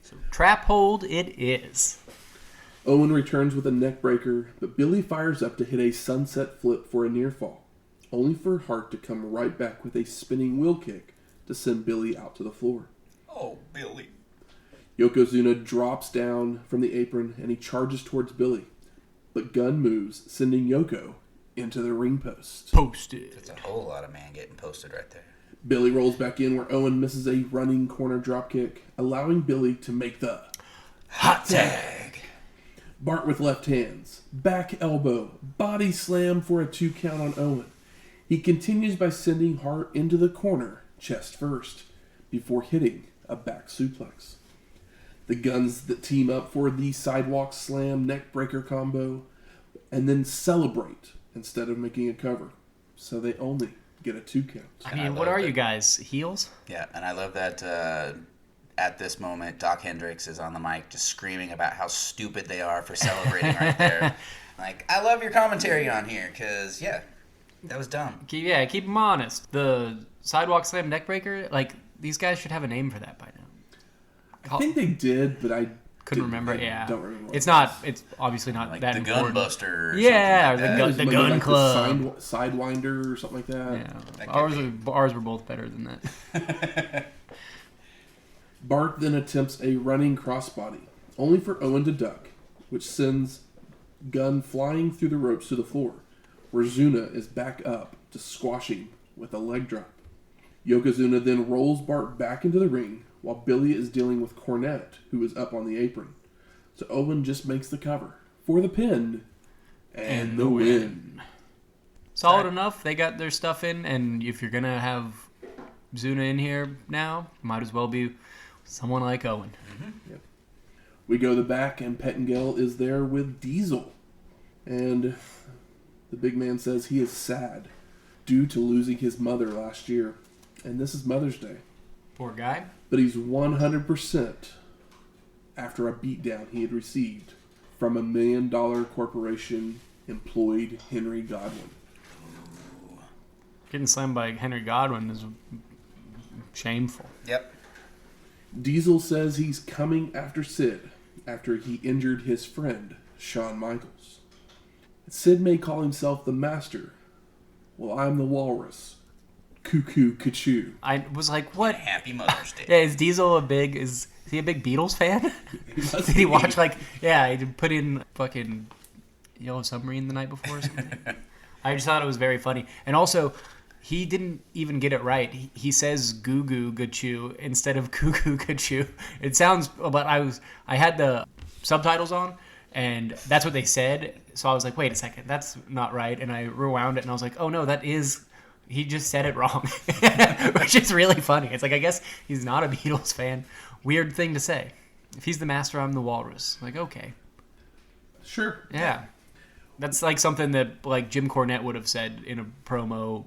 So trap hold it is. Owen returns with a neck breaker, but Billy fires up to hit a sunset flip for a near fall, only for Hart to come right back with a spinning wheel kick to send Billy out to the floor. Oh, Billy. Yokozuna drops down from the apron and he charges towards Billy, but Gunn moves, sending Yoko into the ring post. Posted. That's a whole lot of man getting posted right there. Billy rolls back in where Owen misses a running corner dropkick, allowing Billy to make the hot tag. Bart with left hands, back elbow, body slam for a 2 count on Owen. He continues by sending Hart into the corner, chest first, before hitting a back suplex. The Guns that team up for the sidewalk slam neck breaker combo, and then celebrate instead of making a cover. So they only get a 2 count. I mean, what are you guys? Heels? Yeah, and I love that at this moment, Doc Hendricks is on the mic just screaming about how stupid they are for celebrating right there. Like, I love your commentary on here, because, yeah, that was dumb. Yeah, keep them honest. The sidewalk slam neck breaker, like, these guys should have a name for that by now. I think they did, but I couldn't remember. Yeah, don't remember. It's not. It's obviously not Like that the important. Gun Buster. Or yeah, or something like the that. Gun like Club. The Sidewinder or something like that. Yeah, That ours were both better than that. Bart then attempts a running crossbody, only for Owen to duck, which sends Gunn flying through the ropes to the floor, where Zuna is back up to squash him with a leg drop. Yokozuna then rolls Bart back into the ring, while Billy is dealing with Cornette, who is up on the apron. So Owen just makes the cover for the pin and the win. Solid enough. They got their stuff in, and if you're gonna have Zuna in here now, might as well be someone like Owen. Mm-hmm. Yep. We go to the back, and Pettengill is there with Diesel. And the big man says he is sad due to losing his mother last year. And this is Mother's Day. Poor guy. But he's 100% after a beatdown he had received from a $1 million corporation employed Henry Godwin. Getting slammed by Henry Godwin is shameful. Yep. Diesel says he's coming after Sid after he injured his friend, Shawn Michaels. Sid may call himself the Master. Well, I'm the Walrus. Cuckoo Kachoo. I was like, what? Happy Mother's Day. Yeah, is Diesel is he a big Beatles fan? Did he watch he put in fucking Yellow Submarine the night before or something? I just thought it was very funny. And also, he didn't even get it right. He says goo goo gachoo instead of cuckoo gachoo. It sounds, but I had the subtitles on, and that's what they said. So I was like, wait a second, that's not right. And I rewound it, and I was like, oh no, that is. He just said it wrong, which is really funny. It's like, I guess he's not a Beatles fan. Weird thing to say. If he's the Master, I'm the Walrus. Like, okay. Sure. Yeah. That's like something that like Jim Cornette would have said in a promo.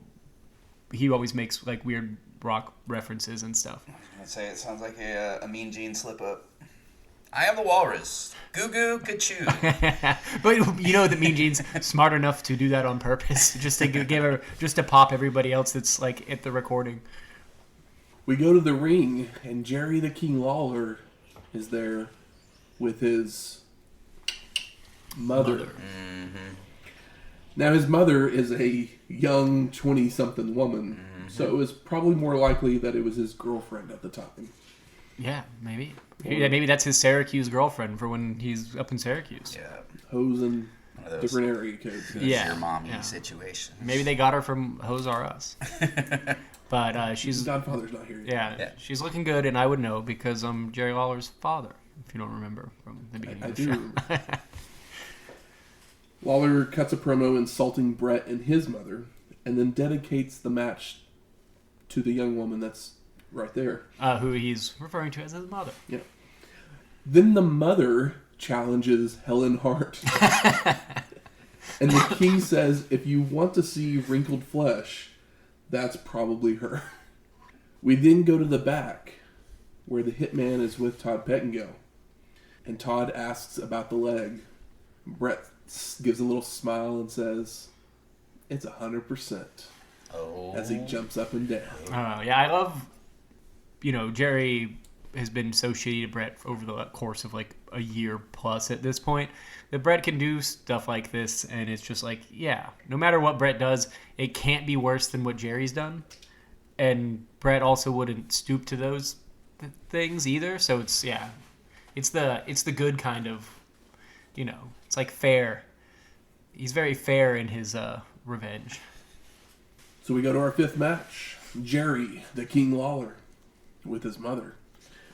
He always makes like weird rock references and stuff. I'd say it sounds like a Mean Gene slip up. I am the Walrus. Goo goo kachoo. But you know that Mean Gene's smart enough to do that on purpose, just to pop everybody else that's like at the recording. We go to the ring, and Jerry the King Lawler is there with his mother. Mm-hmm. Now, his mother is a young 20-something woman, so it was probably more likely that it was his girlfriend at the time. Yeah, maybe. Maybe that's his Syracuse girlfriend for when he's up in Syracuse. Yeah. Hoes and One of those different area codes. Yeah. Your mommy Yeah. situation. Maybe they got her from Hose R Us. But she's... Godfather's not here yet. Yeah, she's looking good, and I would know because I'm Jerry Lawler's father, if you don't remember from the beginning of the do show. remember. Lawler cuts a promo insulting Bret and his mother, and then dedicates the match to the young woman that's right there. Who he's referring to as his mother. Yeah. Then the mother challenges Helen Hart. And the king says, if you want to see wrinkled flesh, that's probably her. We then go to the back, where the Hitman is with Todd Pettengill. And Todd asks about the leg. Bret gives a little smile and says, it's 100%. Oh. As he jumps up and down. Yeah, I love Jerry has been so shitty to Bret over the course of like a year plus at this point, that Bret can do stuff like this, and it's just like, yeah, no matter what Bret does, it can't be worse than what Jerry's done. And Bret also wouldn't stoop to those things either. So it's the good kind of, it's like fair. He's very fair in his revenge. So we go to our fifth match. Jerry, the King Lawler, with his mother,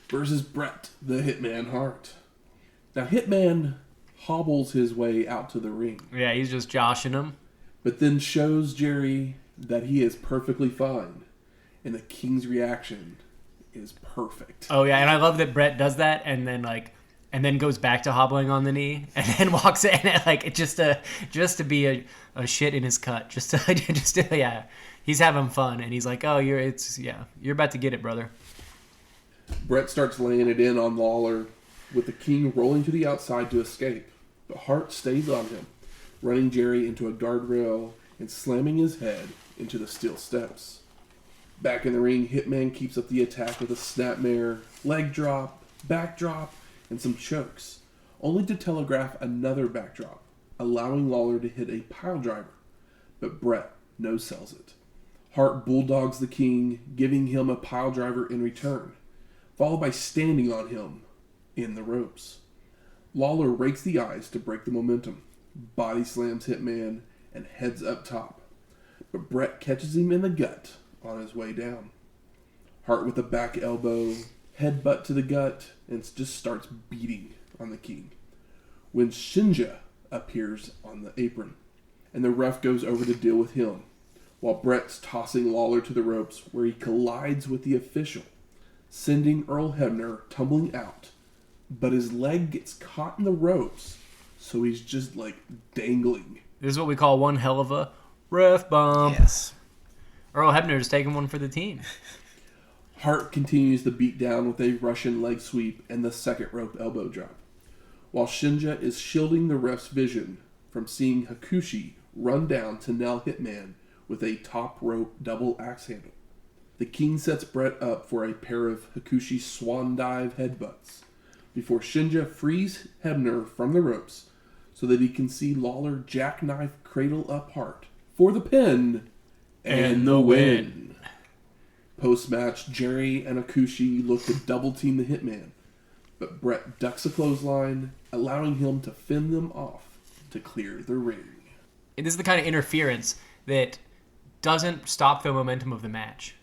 versus Bret, the Hitman Hart. Now, Hitman hobbles his way out to the ring. Yeah, he's just joshing him. But then shows Jerry that he is perfectly fine. And the King's reaction is perfect. Oh, yeah, and I love that Bret does that and then goes back to hobbling on the knee and then walks in like just to be a shit in his cut. Just to yeah. He's having fun and he's like, "Oh, you're about to get it, brother." Bret starts laying it in on Lawler, with the King rolling to the outside to escape. But Hart stays on him, running Jerry into a guardrail and slamming his head into the steel steps. Back in the ring, Hitman keeps up the attack with a snapmare, leg drop, backdrop, and some chokes, only to telegraph another backdrop, allowing Lawler to hit a piledriver. But Bret no-sells it. Hart bulldogs the King, giving him a piledriver in return, followed by standing on him in the ropes. Lawler rakes the eyes to break the momentum, body slams Hitman, and heads up top. But Bret catches him in the gut on his way down. Hart with a back elbow, headbutt to the gut, and just starts beating on the King. When Shinja appears on the apron, and the ref goes over to deal with him, while Bret's tossing Lawler to the ropes where he collides with the official, sending Earl Hebner tumbling out, but his leg gets caught in the ropes, so he's just like dangling. This is what we call one hell of a ref bump. Yes. Earl Hebner's taking one for the team. Hart continues the beat down with a Russian leg sweep and the second rope elbow drop, while Shinja is shielding the ref's vision from seeing Hakushi run down to nail Hitman with a top rope double axe handle. The King sets Bret up for a pair of Hakushi swan dive headbutts before Shinja frees Hebner from the ropes so that he can see Lawler jackknife cradle up Hart for the pin and the win. Post-match, Jerry and Hakushi look to double-team the Hitman, but Bret ducks a clothesline, allowing him to fend them off to clear the ring. And this is the kind of interference that doesn't stop the momentum of the match.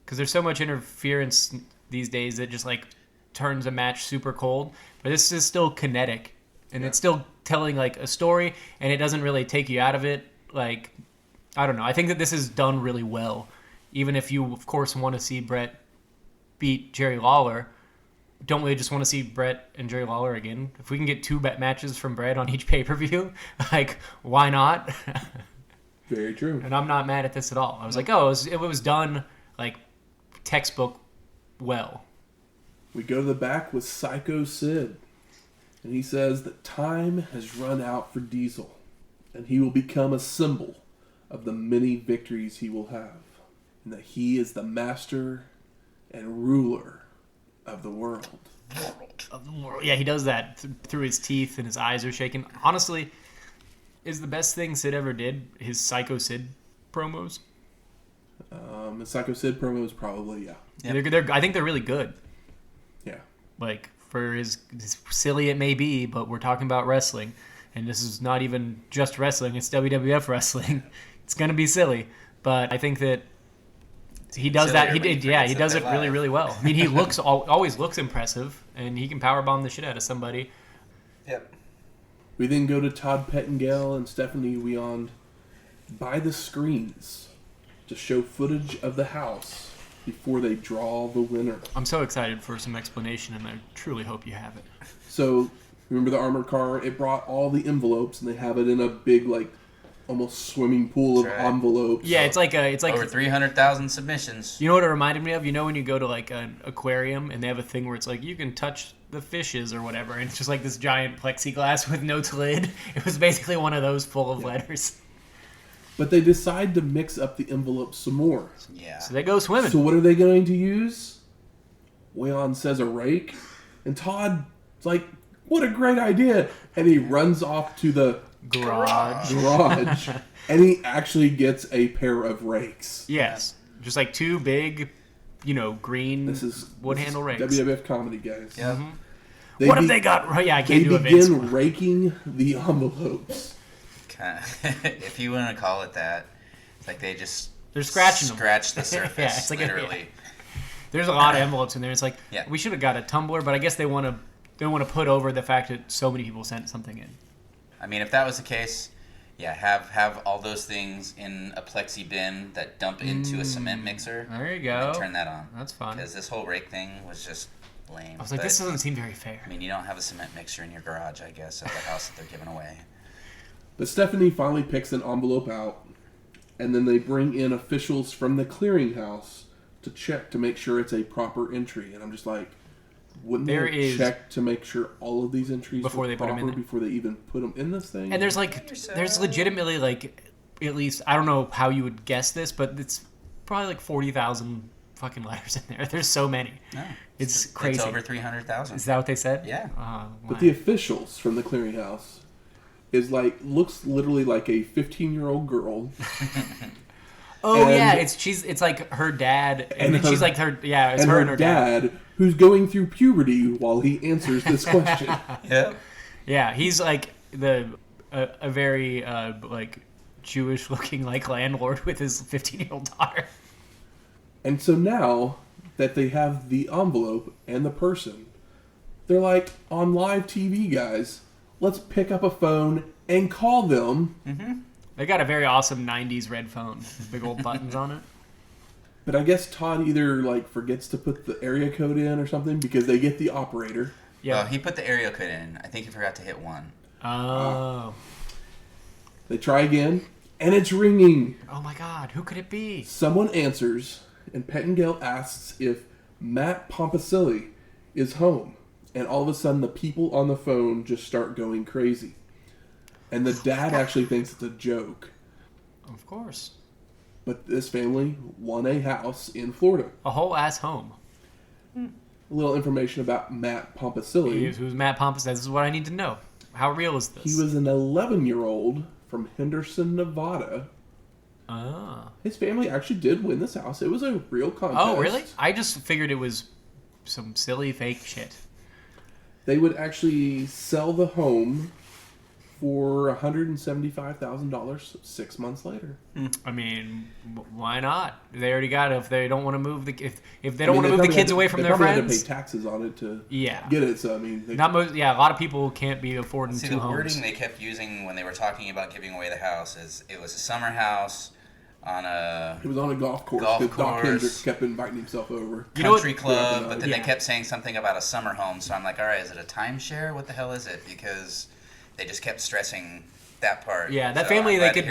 Because there's so much interference these days that just like turns a match super cold. But this is still kinetic. And it's still telling like a story, and it doesn't really take you out of it. Like, I don't know. I think that this is done really well. Even if you, of course, want to see Bret beat Jerry Lawler, don't really just want to see Bret and Jerry Lawler again. If we can get two matches from Bret on each pay-per-view, like, why not? Very true. And I'm not mad at this at all. I was like, oh, it was done, like, textbook well. We go to the back with Sycho Sid, and he says that time has run out for Diesel, and he will become a symbol of the many victories he will have, and that he is the master and ruler of the world. Of the world. Yeah, he does that through his teeth, and his eyes are shaking. Honestly, is the best thing Sid ever did his Psycho Sid promos. The Psycho Sid promos, probably, yeah. Yep. I think they're really good. Yeah. Like, for as silly it may be, but we're talking about wrestling, and this is not even just wrestling, it's WWF wrestling. It's going to be silly, but I think that he does that. He does it really, really well. I mean, he always looks impressive, and he can powerbomb the shit out of somebody. Yep. We then go to Todd Pettengill and Stephanie Wiand by the screens to show footage of the house before they draw the winner. I'm so excited for some explanation, and I truly hope you have it. So, remember the armored car? It brought all the envelopes, and they have it in a big, like, almost swimming pool of envelopes. Yeah, it's like over 300,000 submissions. You know what it reminded me of? You know when you go to like an aquarium and they have a thing where it's like you can touch the fishes or whatever, and it's just like this giant plexiglass with no lid. It was basically one of those full of letters. But they decide to mix up the envelopes some more. Yeah. So they go swimming. So what are they going to use? Wayon says a rake, and Todd's like, what a great idea, and he runs off to the Garage. and he actually gets a pair of rakes. Yes. Just like two big, green wood handle rakes. WWF comedy, guys. Yeah. Mm-hmm. What have they got? Yeah, I can't do it. They begin raking the envelopes. If you want to call it that, it's like they just they're scratching them. Scratch the surface, yeah, it's like literally. There's a lot of envelopes in there. It's like we should have got a tumbler, but I guess they want to put over the fact that so many people sent something in. I mean, if that was the case, have all those things in a plexi bin that dump into a cement mixer. There you go. And turn that on. That's fun. Because this whole rake thing was just lame. I was like, this doesn't seem very fair. I mean, you don't have a cement mixer in your garage, I guess, at the house that they're giving away. But Stephanie finally picks an envelope out, and then they bring in officials from the clearinghouse to check to make sure it's a proper entry. And I'm just like, wouldn't they check to make sure all of these entries before they put them in there? Before they even put them in this thing? And there's legitimately at least, I don't know how you would guess this, but it's probably like 40,000 fucking letters in there. There's so many. No, it's crazy. It's over 300,000. Is that what they said? Yeah. But the officials from the clearinghouse looks literally like a 15-year-old girl. It's like her dad, and then she's like her. Yeah, it's her and her dad who's going through puberty while he answers this question. Yeah, he's like a very Jewish-looking landlord with his 15-year-old daughter. And so now that they have the envelope and the person, they're like, on live TV, guys, let's pick up a phone and call them. Mm-hmm. They got a very awesome 90s red phone with big old buttons on it. But I guess Todd either forgets to put the area code in or something because they get the operator. Yeah, well, he put the area code in. I think he forgot to hit 1. Oh. They try again, and it's ringing. Oh my God, who could it be? Someone answers, and Pettingale asks if Matt Pompacilli is home. And all of a sudden, the people on the phone just start going crazy. And the dad actually thinks it's a joke. Of course. But this family won a house in Florida. A whole ass home. A little information about Matt Pompacilli. Who's Matt Pompacilli? This is what I need to know. How real is this? He was an 11-year-old from Henderson, Nevada. Ah. His family actually did win this house. It was a real contest. Oh, really? I just figured it was some silly fake shit. They would actually sell the home for $175,000 6 months later. I mean, why not? They already got it. If they don't want to move the they don't want to move the kids away from their friends, they probably had to pay taxes on it to get it. So I mean, a lot of people can't be affording two homes. The wording they kept using when they were talking about giving away the house is it was a summer house on a. It was on a golf course. Doc Hendricks kept inviting himself over. Country club, but then they kept saying something about a summer home. So I'm like, all right, is it a timeshare? What the hell is it? Because they just kept stressing that part. Yeah, that family, they could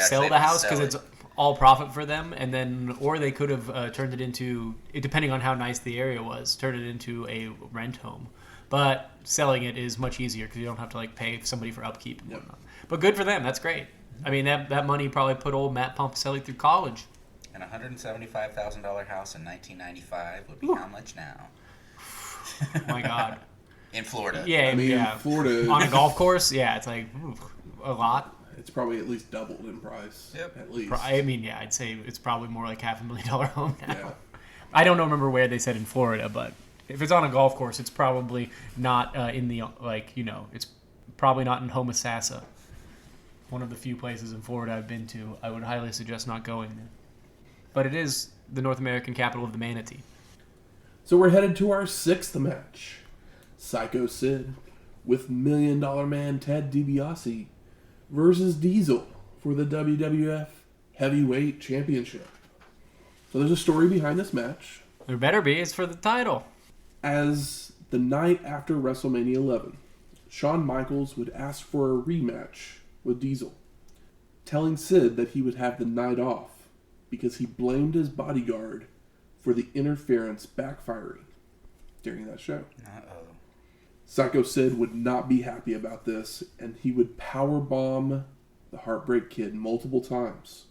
sell the house because it's all profit for them, and then, or they could have turned it into, depending on how nice the area was, turned it into a rent home. But selling it is much easier because you don't have to pay somebody for upkeep and whatnot. But good for them. That's great. I mean, that money probably put old Matt Pompacilli through college. And a $175,000 house in 1995 would be how much now? Oh my God. In Florida. Yeah, I mean, Florida. On a golf course, yeah, it's a lot. It's probably at least doubled in price. Yep. At least. I mean, yeah, I'd say it's probably more like $500,000 home now. Yeah. I don't remember where they said in Florida, but if it's on a golf course, it's probably not in the, it's probably not in Homosassa. One of the few places in Florida I've been to. I would highly suggest not going there. But it is the North American capital of the manatee. So we're headed to our 6th match. Sycho Sid with $1 Million Man Ted DiBiase versus Diesel for the WWF Heavyweight Championship. So there's a story behind this match. There better be. It's for the title. As the night after WrestleMania 11, Shawn Michaels would ask for a rematch with Diesel, telling Sid that he would have the night off because he blamed his bodyguard for the interference backfiring during that show. Uh-oh. Sycho Sid would not be happy about this, and he would powerbomb the Heartbreak Kid multiple times,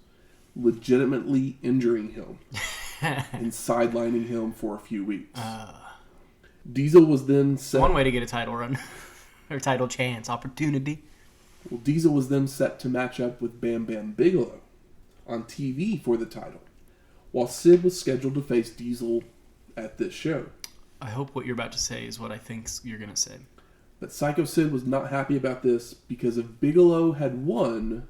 legitimately injuring him and sidelining him for a few weeks. Diesel was then set... One way to get a title run. Or title chance, opportunity. Well, Diesel was then set to match up with Bam Bam Bigelow on TV for the title, while Sid was scheduled to face Diesel at this show. I hope what you're about to say is what I think you're going to say. But Sycho Sid was not happy about this because if Bigelow had won,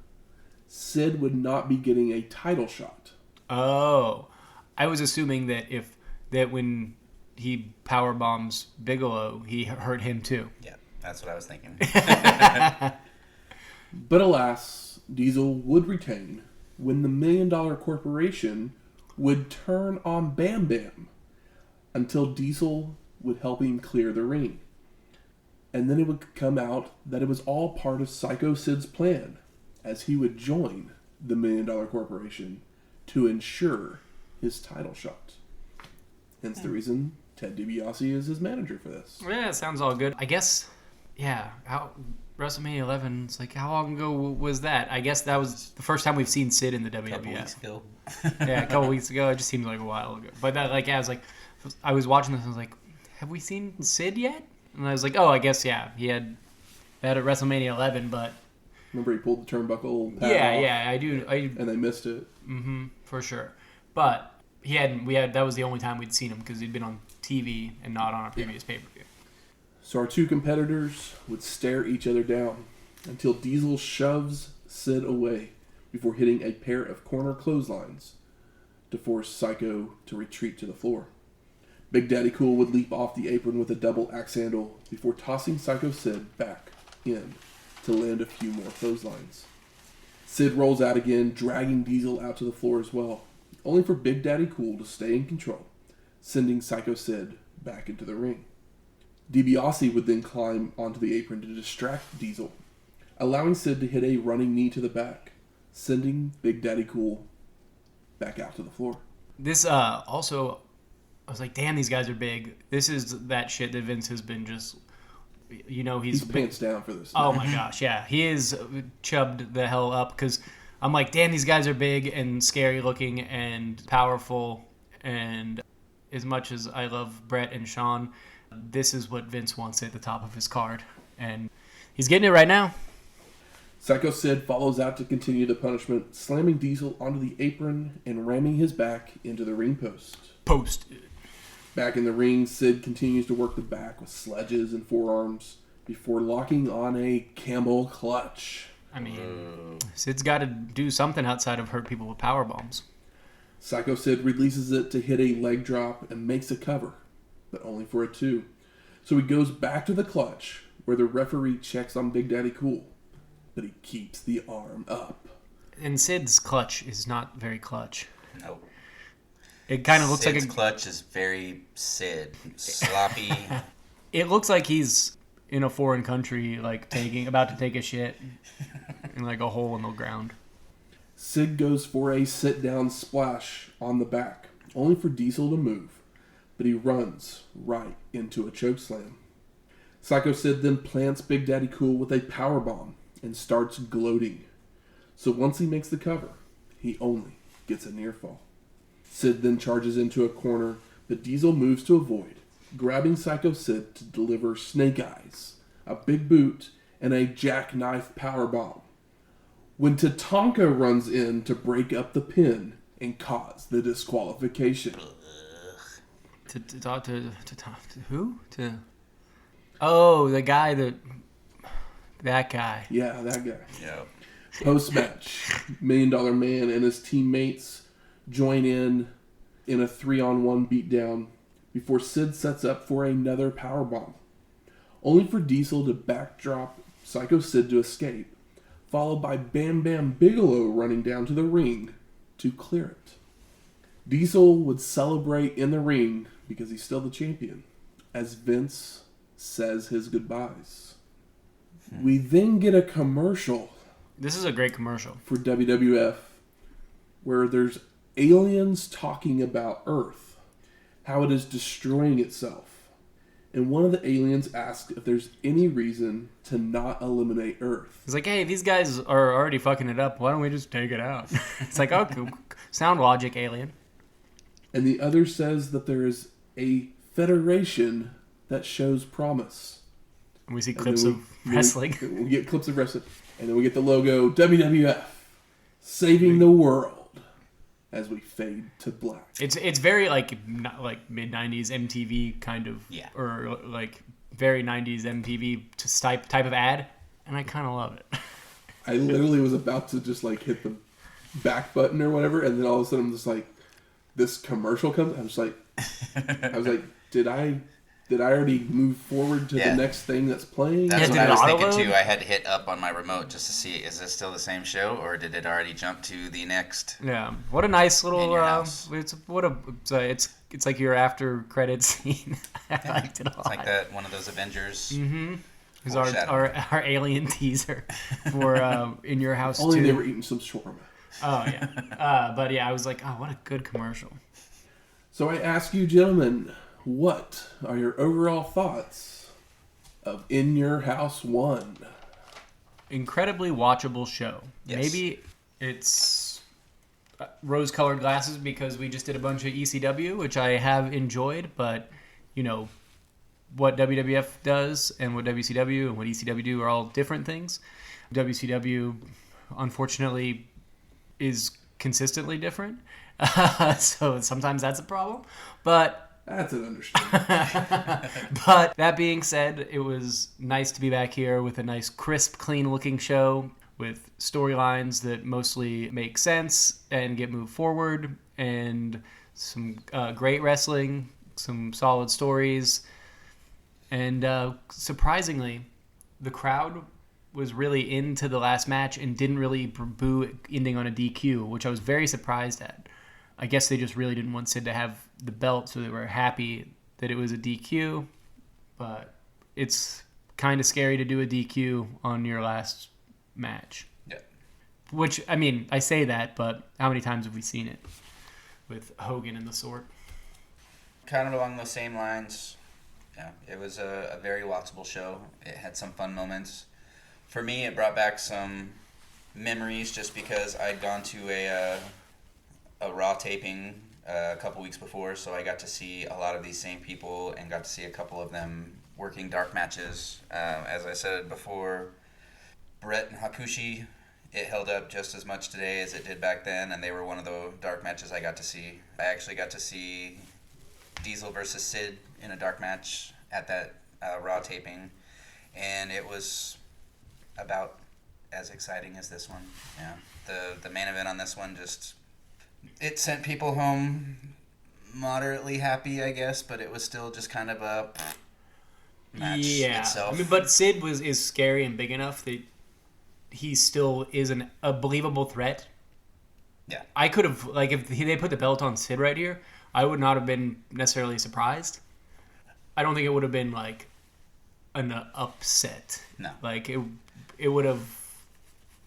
Sid would not be getting a title shot. Oh, I was assuming that when he power bombs Bigelow, he hurt him too. Yeah, that's what I was thinking. But alas, Diesel would retain when the $1 Million Corporation would turn on Bam Bam until Diesel would help him clear the ring. And then it would come out that it was all part of Sycho Sid's plan, as he would join the $1 Million Corporation to ensure his title shot. Hence the reason Ted DiBiase is his manager for this. Yeah, it sounds all good. I guess, yeah, WrestleMania 11, it's like, how long ago was that? I guess that was the first time we've seen Sid in the WWF. A couple weeks ago. Yeah, a couple weeks ago. It just seems like a while ago. But that, like, yeah, I was watching this and I was like, have we seen Sid yet? And I was like, oh, I guess, yeah. He had that at WrestleMania 11, but... Remember he pulled the turnbuckle pad Yeah, off, yeah, I do. and they missed it. Mm-hmm, for sure. But that was the only time we'd seen him because he'd been on TV and not on a previous pay-per-view. So our two competitors would stare each other down until Diesel shoves Sid away before hitting a pair of corner clotheslines to force Sycho to retreat to the floor. Big Daddy Cool would leap off the apron with a double axe handle before tossing Sycho Sid back in to land a few more clotheslines. Sid rolls out again, dragging Diesel out to the floor as well, only for Big Daddy Cool to stay in control, sending Sycho Sid back into the ring. DiBiase would then climb onto the apron to distract Diesel, allowing Sid to hit a running knee to the back, sending Big Daddy Cool back out to the floor. This also, I was like, damn, these guys are big. This is that shit that Vince has been just, he's pants down for this. Oh my gosh, yeah. He is chubbed the hell up because I'm like, damn, these guys are big and scary looking and powerful. And as much as I love Bret and Sean, this is what Vince wants at the top of his card. And he's getting it right now. Sycho Sid follows out to continue the punishment, slamming Diesel onto the apron and ramming his back into the ring post. Back in the ring, Sid continues to work the back with sledges and forearms before locking on a camel clutch. I mean, Sid's got to do something outside of hurt people with power bombs. Sycho Sid releases it to hit a leg drop and makes a cover, but only for a 2. So he goes back to the clutch, where the referee checks on Big Daddy Cool, but he keeps the arm up. And Sid's clutch is not very clutch. No. It kind of looks Sid's like Sid's clutch is very Sid. Sloppy. It looks like he's in a foreign country, like about to take a shit in like a hole in the ground. Sid goes for a sit-down splash on the back, only for Diesel to move, but he runs right into a chokeslam. Sycho Sid then plants Big Daddy Cool with a powerbomb and starts gloating. So once he makes the cover, he only gets a near fall. Sid then charges into a corner, but Diesel moves to avoid, grabbing Sycho Sid to deliver snake eyes, a big boot, and a jackknife powerbomb. When Tatanka runs in to break up the pin and cause the disqualification. Who? Oh, the guy that guy. Yeah, that guy. Yep. Post-match, $1 Million Man and his teammates join in a 3-on-1 beatdown before Sid sets up for another powerbomb, only for Diesel to backdrop Sycho Sid to escape, followed by Bam Bam Bigelow running down to the ring to clear it. Diesel would celebrate in the ring because he's still the champion, as Vince says his goodbyes. We then get a commercial. This is a great commercial. For WWF, where there's aliens talking about Earth, how it is destroying itself. And one of the aliens asks if there's any reason to not eliminate Earth. He's like, hey, these guys are already fucking it up. Why don't we just take it out? It's like, okay, sound logic, alien. And the other says that there is a federation that shows promise. And we see clips of wrestling. We get clips of wrestling. And then we get the logo WWF saving the world as we fade to black. It's very like mid 90s MTV kind of or like very 90s MTV type of ad, and I kind of love it. I literally was about to just like hit the back button or whatever, and then all of a sudden I'm just like, this commercial comes. I was like, did I already move forward to the next thing that's playing? That's what I was thinking too. I had to hit up on my remote just to see, is this still the same show, or did it already jump to the next? Yeah, what a nice little. It's like your after credit scene. I liked it a lot. It's like that one of those Avengers. Mm-hmm. It's our alien teaser for In Your House. Only 2. they were eating some shawarma. Oh yeah, but yeah, I was like, oh, what a good commercial. So I ask you, gentlemen, what are your overall thoughts of In Your House 1? Incredibly watchable show. Yes. Maybe it's rose-colored glasses because we just did a bunch of ECW, which I have enjoyed, but, you know, what WWF does and what WCW and what ECW do are all different things. WCW, unfortunately, is consistently different. So sometimes that's a problem. But that's an understatement. But that being said, it was nice to be back here with a nice, crisp, clean-looking show with storylines that mostly make sense and get moved forward, and some great wrestling, some solid stories, and surprisingly, the crowd was really into the last match and didn't really boo ending on a DQ, which I was very surprised at. I guess they just really didn't want Sid to have the belt, so they were happy that it was a DQ. But it's kind of scary to do a DQ on your last match. Yeah. Which, I mean, I say that, but how many times have we seen it with Hogan and the sort? Kind of along those same lines. Yeah, it was a very watchable show. It had some fun moments. For me, it brought back some memories just because I'd gone to a Raw taping a couple weeks before, so I got to see a lot of these same people and got to see a couple of them working dark matches. As I said before, Bret and Hakushi, it held up just as much today as it did back then, and they were one of the dark matches I got to see. I actually got to see Diesel versus Sid in a dark match at that Raw taping, and it was about as exciting as this one. Yeah, the main event on this one just... It sent people home moderately happy, I guess, but it was still just kind of a match itself. I mean, but Sid is scary and big enough that he still is a believable threat. Yeah. I could have, like, if they put the belt on Sid right here, I would not have been necessarily surprised. I don't think it would have been, like, an upset. No. Like, it would have,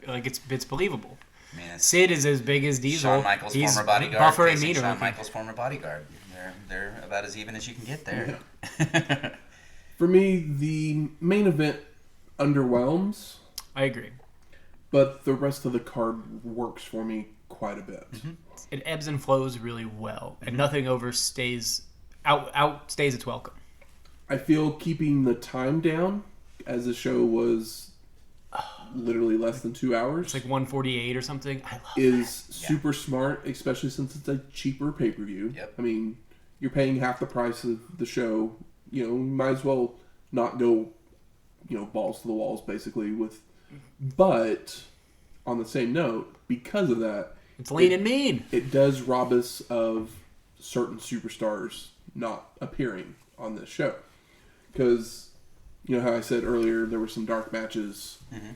like, it's believable. I mean, Sid is as big as Diesel. Shawn Michaels' He's former bodyguard. Buffer and meaner. Shawn Michaels' former bodyguard. They're about as even as you can get there. Yeah. For me, the main event underwhelms. I agree. But the rest of the card works for me quite a bit. Mm-hmm. It ebbs and flows really well, and nothing outstays its welcome. I feel keeping the time down, as the show was literally less than 2 hours. It's like 1:48 or something. I love is that. super smart, especially since it's a cheaper pay-per-view. Yep. I mean, you're paying half the price of the show. You know, you might as well not go, balls to the walls, basically. But on the same note, because of that, it's lean and mean. It does rob us of certain superstars not appearing on this show. Because, you know how I said earlier, there were some dark matches. Mm-hmm.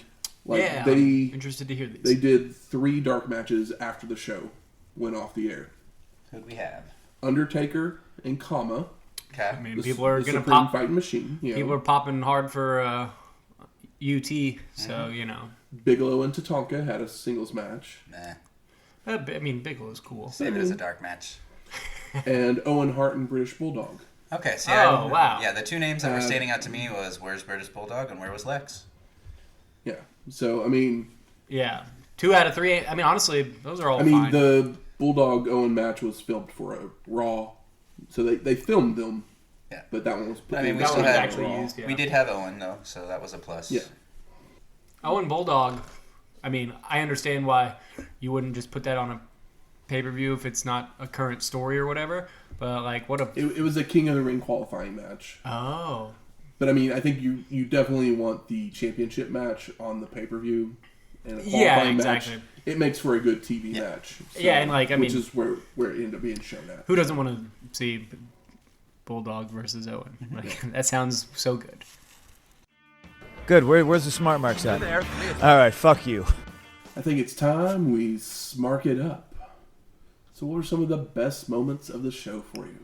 I'm interested to hear these. They did 3 dark matches after the show went off the air. Who'd we have? Undertaker and Kama. Okay. I mean, people are going to Supreme pop. Fighting Machine. People are popping hard for UT, so, Bigelow and Tatanka had a singles match. Nah. I mean, Bigelow's cool. Save it as a dark match. And Owen Hart and British Bulldog. Okay, see, wow. Yeah, the 2 names that were standing out to me was where's British Bulldog and where was Lex? Yeah. So, I mean... Yeah. 2 out of 3. I mean, honestly, those are all fine. I mean, the Bulldog-Owen match was filmed for a Raw. So they filmed them Yeah. But that one was. I mean, we That still one was had actually used, yeah. We did have Owen though, so that was a plus. Yeah. Owen Bulldog, I mean, I understand why you wouldn't just put that on a pay-per-view if it's not a current story or whatever, but like what a... It was a King of the Ring qualifying match. Oh. But I mean, I think you definitely want the championship match on the pay-per-view. And a qualifying exactly. match, it makes for a good TV match. So, Yeah, and like, I which mean... is where it ended up being shown at. Who doesn't want to see Bulldog versus Owen? Like, that sounds so good. Good. Where's the smart marks at? There. All right. Fuck you. I think it's time we smark it up. So what are some of the best moments of the show for you?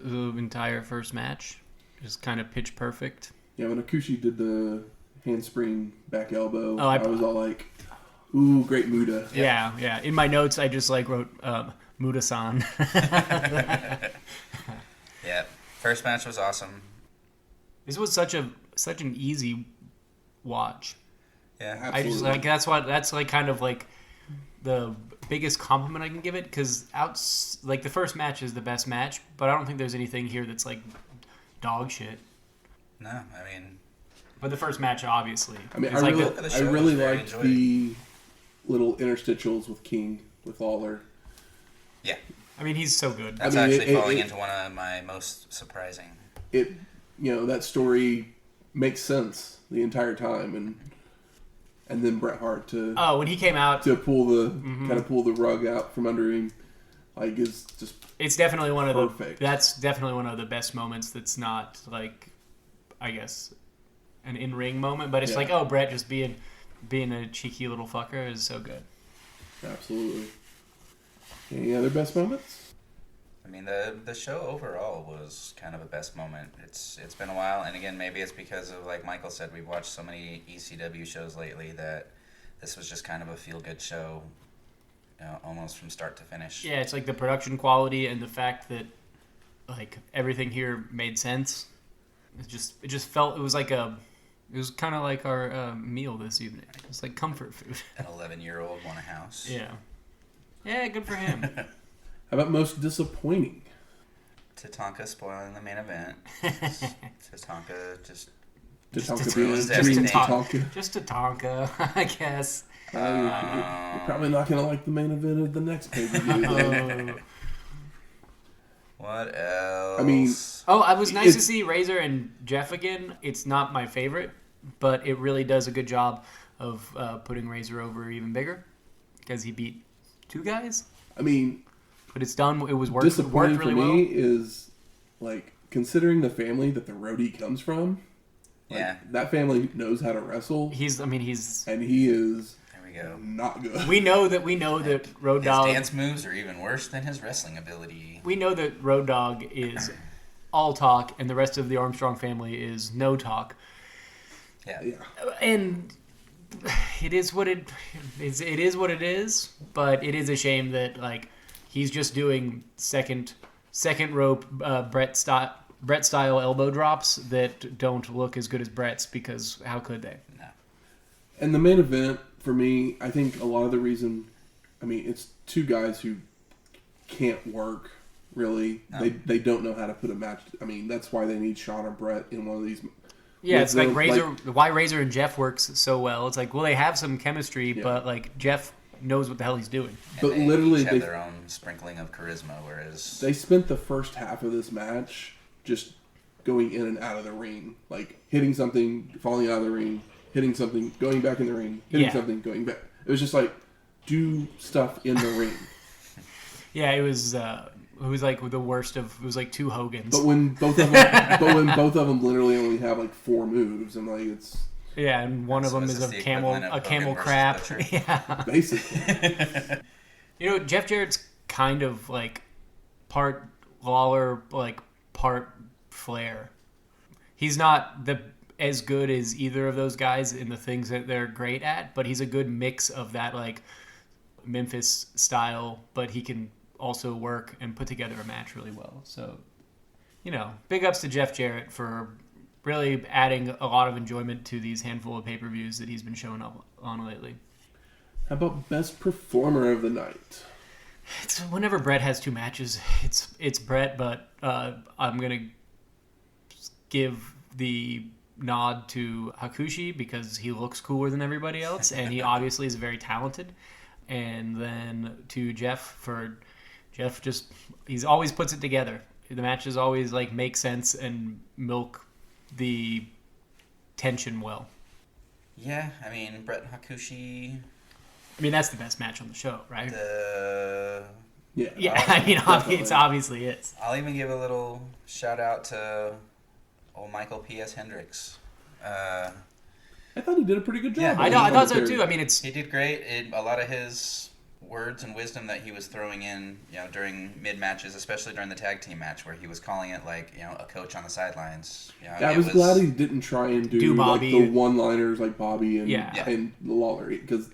The entire first match is kind of pitch perfect. Yeah, when Hakushi did the handspring back elbow, Oh, I was all like, ooh, great Muda. Yeah. In my notes, I just like wrote Muda-san. Yeah. First match was awesome. This was such an easy watch. Yeah. Absolutely. I just like that's like kind of like the biggest compliment I can give it, because like the first match is the best match, but I don't think there's anything here that's like dog shit. No, I mean, But the first match, obviously, I mean, it's I like really, the I show really was very liked enjoyed. the little interstitials with King, with Lawler. yeah. I mean, he's so good. That's I mean, actually it- falling it- into one of my most surprising. It, that story makes sense the entire time, and then Bret Hart to Oh, when he came out, pull the kind of pull the rug out from under him, like is just it's definitely one of perfect. That's definitely one of the best moments. That's not like, I guess, an in-ring moment, but it's Yeah. like, oh, Bret just being a cheeky little fucker is so good. absolutely. Any other best moments? I mean, the show overall was kind of a best moment. It's been a while, and again, maybe it's because of, like Michael said, we've watched so many ECW shows lately that this was just kind of a feel-good show, almost from start to finish. Yeah, it's like the production quality and the fact that like everything here made sense. It just felt it was kind of like our meal this evening. It was like comfort food. An 11-year-old won a house. Yeah, good for him. How about most disappointing? Tatanka spoiling the main event. Tatanka just... Tatanka being being Just Dream Tatanka. Tatanka. Just a Tonka, I guess. You're probably not going to like the main event of the next pay-per-view. What else? I mean... Oh, it was nice to It's- see Razor and Jeff again. It's not my favorite, but it really does a good job of putting Razor over even bigger because he beat two guys. I mean, But it's done. It was worked disappointing really for me well. is, like, considering the family that the Roadie comes from, like, Yeah. that family knows how to wrestle, He's and he is There we go. not good. we know that Road His Dog. dance moves are even worse than his wrestling ability. We know that Road Dog is all talk, and the rest of the Armstrong family is no talk. Yeah. Yeah. And it is what it is. It is what it is. But it is a shame that like he's just doing second rope Bret style elbow drops that don't look as good as Bret's, because how could they? No. And the main event, for me, I think a lot of the reason, I mean, it's two guys who can't work, really. No. They don't know how to put a match. I mean, that's why they need Shawn or Bret in one of these. Yeah, with it's like the- Razor. Why Razor and Jeff works so well? It's like, well, they have some chemistry, Yeah. but like Jeff knows what the hell he's doing. And But they literally each have they- their own sprinkling of charisma, whereas They spent the first half of this match just going in and out of the ring, like hitting something, falling out of the ring, hitting something, going back in the ring, hitting Yeah. something, going back. It was just like, do stuff in the ring. Yeah, it was like the worst of. It was like two Hogans. But when both of them literally only have like 4 moves, and like it's Yeah, and one of So them is is this a the camel equivalent of Hogan versus crap. Butcher? Yeah. basically You know, Jeff Jarrett's kind of like part Lawler, like part Flair. He's not as good as either of those guys in the things that they're great at, but he's a good mix of that like Memphis style, but he can also work and put together a match really well. So, big ups to Jeff Jarrett for really adding a lot of enjoyment to these handful of pay-per-views that he's been showing up on lately. how about best performer of the night? It's whenever Bret has two matches, it's Bret, but I'm gonna give the nod to Hakushi because he looks cooler than everybody else, and he obviously is very talented. And then to Jeff he's always puts it together. The matches always like make sense and milk the tension well. Yeah, I mean, Bret and Hakushi. I mean, that's the best match on the show, right? Yeah, I mean, it obviously is. I'll even give a little shout out to old Michael P.S. Hendricks. I thought he did a pretty good job. Yeah, I thought so too. I mean, he did great. A lot of his words and wisdom that he was throwing in, during mid matches, especially during the tag team match, where he was calling it like, a coach on the sidelines. I was glad he didn't try and do like the one-liners like Bobby and Lawler, because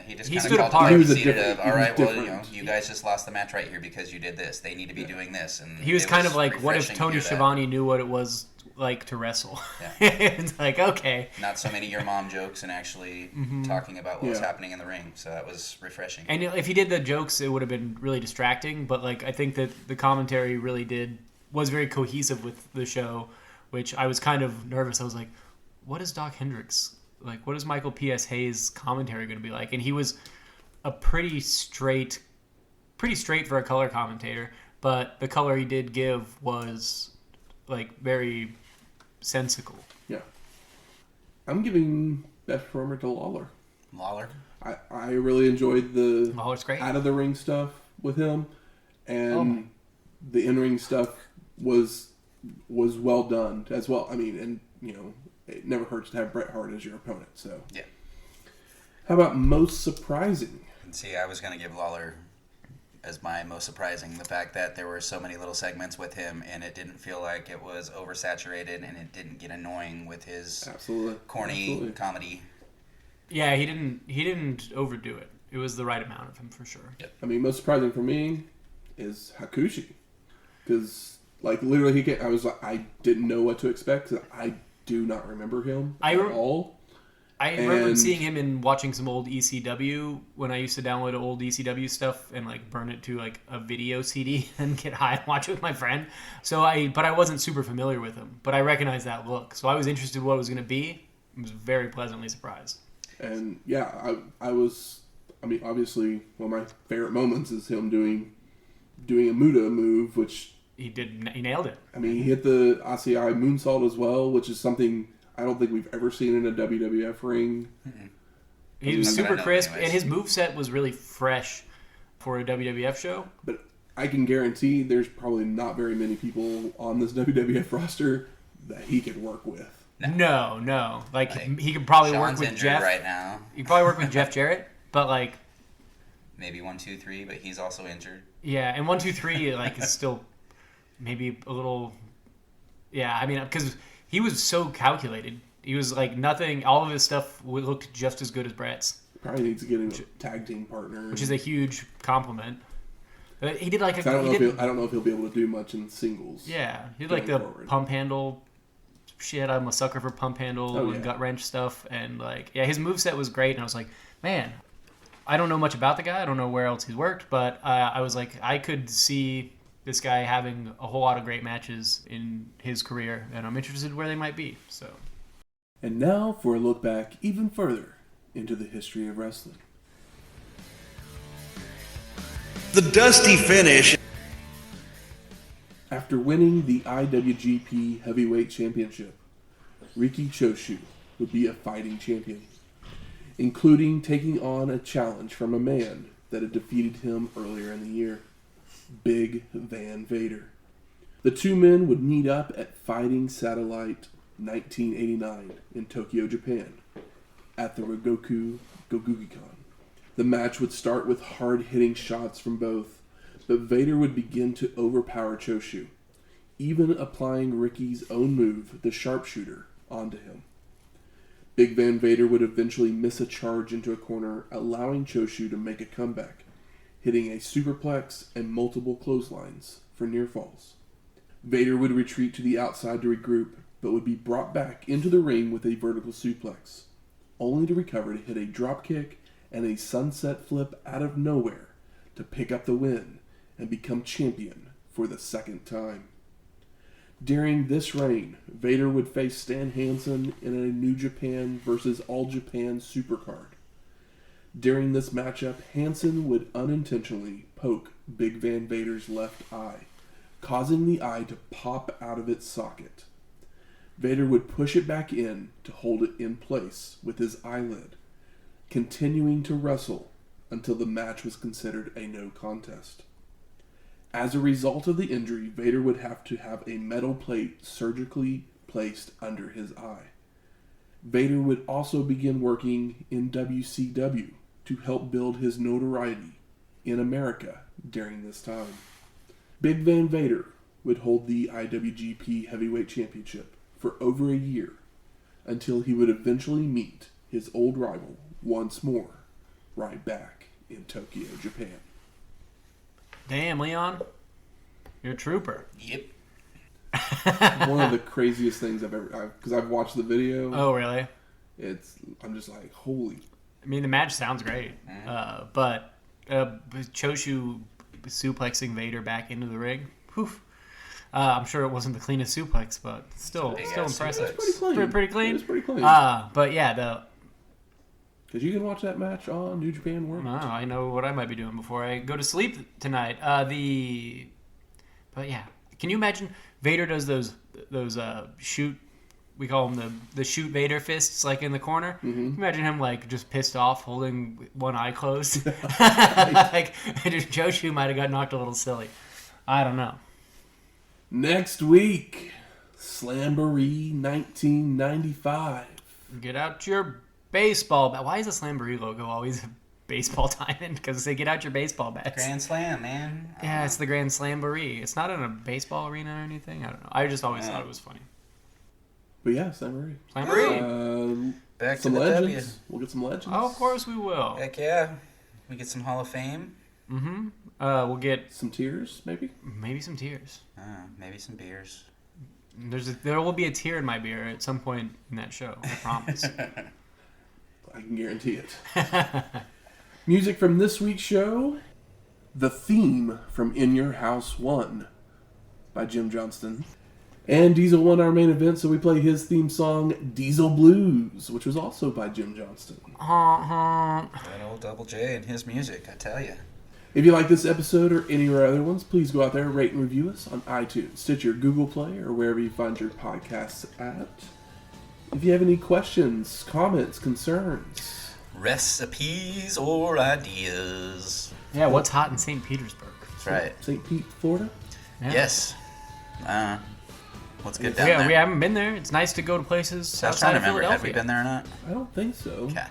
he just he kind stood of apart. called He the conceited of, all right, well, different. you guys just lost the match right here because you did this. They need to be doing this. And he was kind of like, what if refreshing Tony to hear that. Schiavone knew what it was like to wrestle? Yeah. It's like, okay. Not so many your mom jokes and actually talking about what was happening in the ring. So that was refreshing. And if he did the jokes, it would have been really distracting. But like, I think that the commentary really was very cohesive with the show, which I was kind of nervous. I was like, what is Doc Hendricks like? What is Michael P.S. Hayes' commentary going to be like? And he was a pretty straight for a color commentator. But the color he did give was like very sensical. Yeah. I'm giving best performer to Lawler. Lawler? I really enjoyed the Lawler's great. out of the ring stuff with him, and the in ring stuff was well done as well. I mean, and it never hurts to have Bret Hart as your opponent. So yeah. How about most surprising? And see, I was going to give Lawler as my most surprising, the fact that there were so many little segments with him and it didn't feel like it was oversaturated and it didn't get annoying with his corny comedy. Yeah, he didn't overdo it. It was the right amount of him for sure. Yep. I mean, most surprising for me is Hakushi, because like literally I was like, I didn't know what to expect. I do not remember him at all. I remember seeing him in watching some old ECW when I used to download old ECW stuff and like burn it to like a video CD and get high and watch it with my friend. But I wasn't super familiar with him, but I recognized that look. So I was interested in what it was going to be. I was very pleasantly surprised. And yeah, I was. I mean, obviously, one of my favorite moments is him doing a Muda move, which he nailed it. I mean, he hit the ACI moonsault as well, which is something I don't think we've ever seen in a WWF ring. Mm-hmm. He was super crisp, and his moveset was really fresh for a WWF show. But I can guarantee there's probably not very many people on this WWF roster that he could work with. No. Like he could probably Sean's work with Jeff right now. He could probably work with Jeff Jarrett, but like maybe 1, 2, 3, but he's also injured. Yeah, and 1, 2, 3 like is still maybe a little. Yeah, I mean, because he was so calculated. He was like nothing. All of his stuff looked just as good as Bret's. Probably needs to get him a tag team partner, which is a huge compliment. But he did like I don't know if he'll be able to do much in singles. Yeah, he did like the pump handle shit. I'm a sucker for pump handle and gut wrench stuff, and like his moveset was great. And I was like, man, I don't know much about the guy. I don't know where else he's worked, but I was like, I could see this guy having a whole lot of great matches in his career, and I'm interested where they might be. So, and now for a look back even further into the history of wrestling. The dusty finish. After winning the IWGP Heavyweight Championship, Riki Choshu would be a fighting champion, including taking on a challenge from a man that had defeated him earlier in the year, Big Van Vader. The two men would meet up at Fighting Satellite 1989 in Tokyo, Japan, at the Ryogoku Gogugikon. The match would start with hard-hitting shots from both, but Vader would begin to overpower Choshu, even applying Ricky's own move, the sharpshooter, onto him. Big Van Vader would eventually miss a charge into a corner, allowing Choshu to make a comeback, hitting a superplex and multiple clotheslines for near falls. Vader would retreat to the outside to regroup, but would be brought back into the ring with a vertical suplex, only to recover to hit a dropkick and a sunset flip out of nowhere to pick up the win and become champion for the second time. During this reign, Vader would face Stan Hansen in a New Japan versus All Japan Supercard. During this matchup, Hansen would unintentionally poke Big Van Vader's left eye, causing the eye to pop out of its socket. Vader would push it back in to hold it in place with his eyelid, continuing to wrestle until the match was considered a no contest. As a result of the injury, Vader would have to have a metal plate surgically placed under his eye. Vader would also begin working in WCW to help build his notoriety in America during this time. Big Van Vader would hold the IWGP Heavyweight Championship for over a year until he would eventually meet his old rival once more, right back in Tokyo, Japan. Damn, Leon. You're a trooper. Yep. One of the craziest things I've ever... Because I've watched the video. Oh, really? I'm just like, holy... I mean, the match sounds great. But Choshu suplexing Vader back into the ring, whew. I'm sure it wasn't the cleanest suplex, but still impressive. It was pretty clean. Pretty clean? It was pretty clean. But yeah, Because you can watch that match on New Japan World. I know what I might be doing before I go to sleep tonight. But yeah, can you imagine Vader does those shoot? We call them the shoot Vader fists, like in the corner. Mm-hmm. Can you imagine him like just pissed off, holding one eye closed. Like Choshu might have got knocked a little silly. I don't know. Next week, Slamboree 1995. Get out your baseball bat. Why is the Slamboree logo always a baseball diamond? Because they get out your baseball bats. Grand Slam, man. Yeah, it's the Grand Slamboree. It's not in a baseball arena or anything. I don't know. I just always thought it was funny. But yeah, Slamboree. Slamboree. Back to some the legends. W. We'll get some legends. Oh, of course we will. Heck yeah. We get some Hall of Fame. Mm-hmm. We'll get Some tears, maybe? maybe some tears. Maybe some beers. There will be a tear in my beer at some point in that show. I promise. I can guarantee it. Music from this week's show, the theme from In Your House 1 by Jim Johnston. And Diesel won our main event, so we played his theme song, Diesel Blues, which was also by Jim Johnston. That old Double J and his music, I tell you. If you like this episode or any of our other ones, please go out there, rate and review us on iTunes, Stitcher, Google Play, or wherever you find your podcasts at. If you have any questions, comments, concerns, Recipes or ideas. Yeah, what's hot in St. Petersburg? That's right. St. Pete, Florida? Yeah. Yes. What's good down there? We haven't been there. It's nice to go to places I was trying outside to of remember. Philadelphia. Have we been there or not? I don't think so. Okay.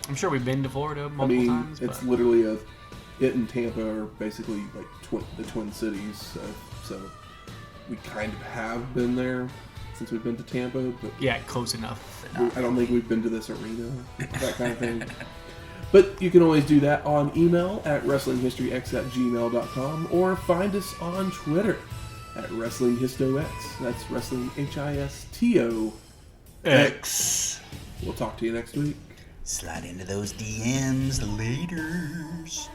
I'm sure we've been to Florida multiple times. It's but... literally it and Tampa are basically like the Twin Cities, so we kind of have been there since we've been to Tampa, but yeah, close enough. I don't think we've been to this arena, that kind of thing. But you can always do that on email at wrestlinghistoryx@gmail.com or find us on Twitter at WrestlingHistoX. That's Wrestling HISTOX. We'll talk to you next week. Slide into those DMs laters.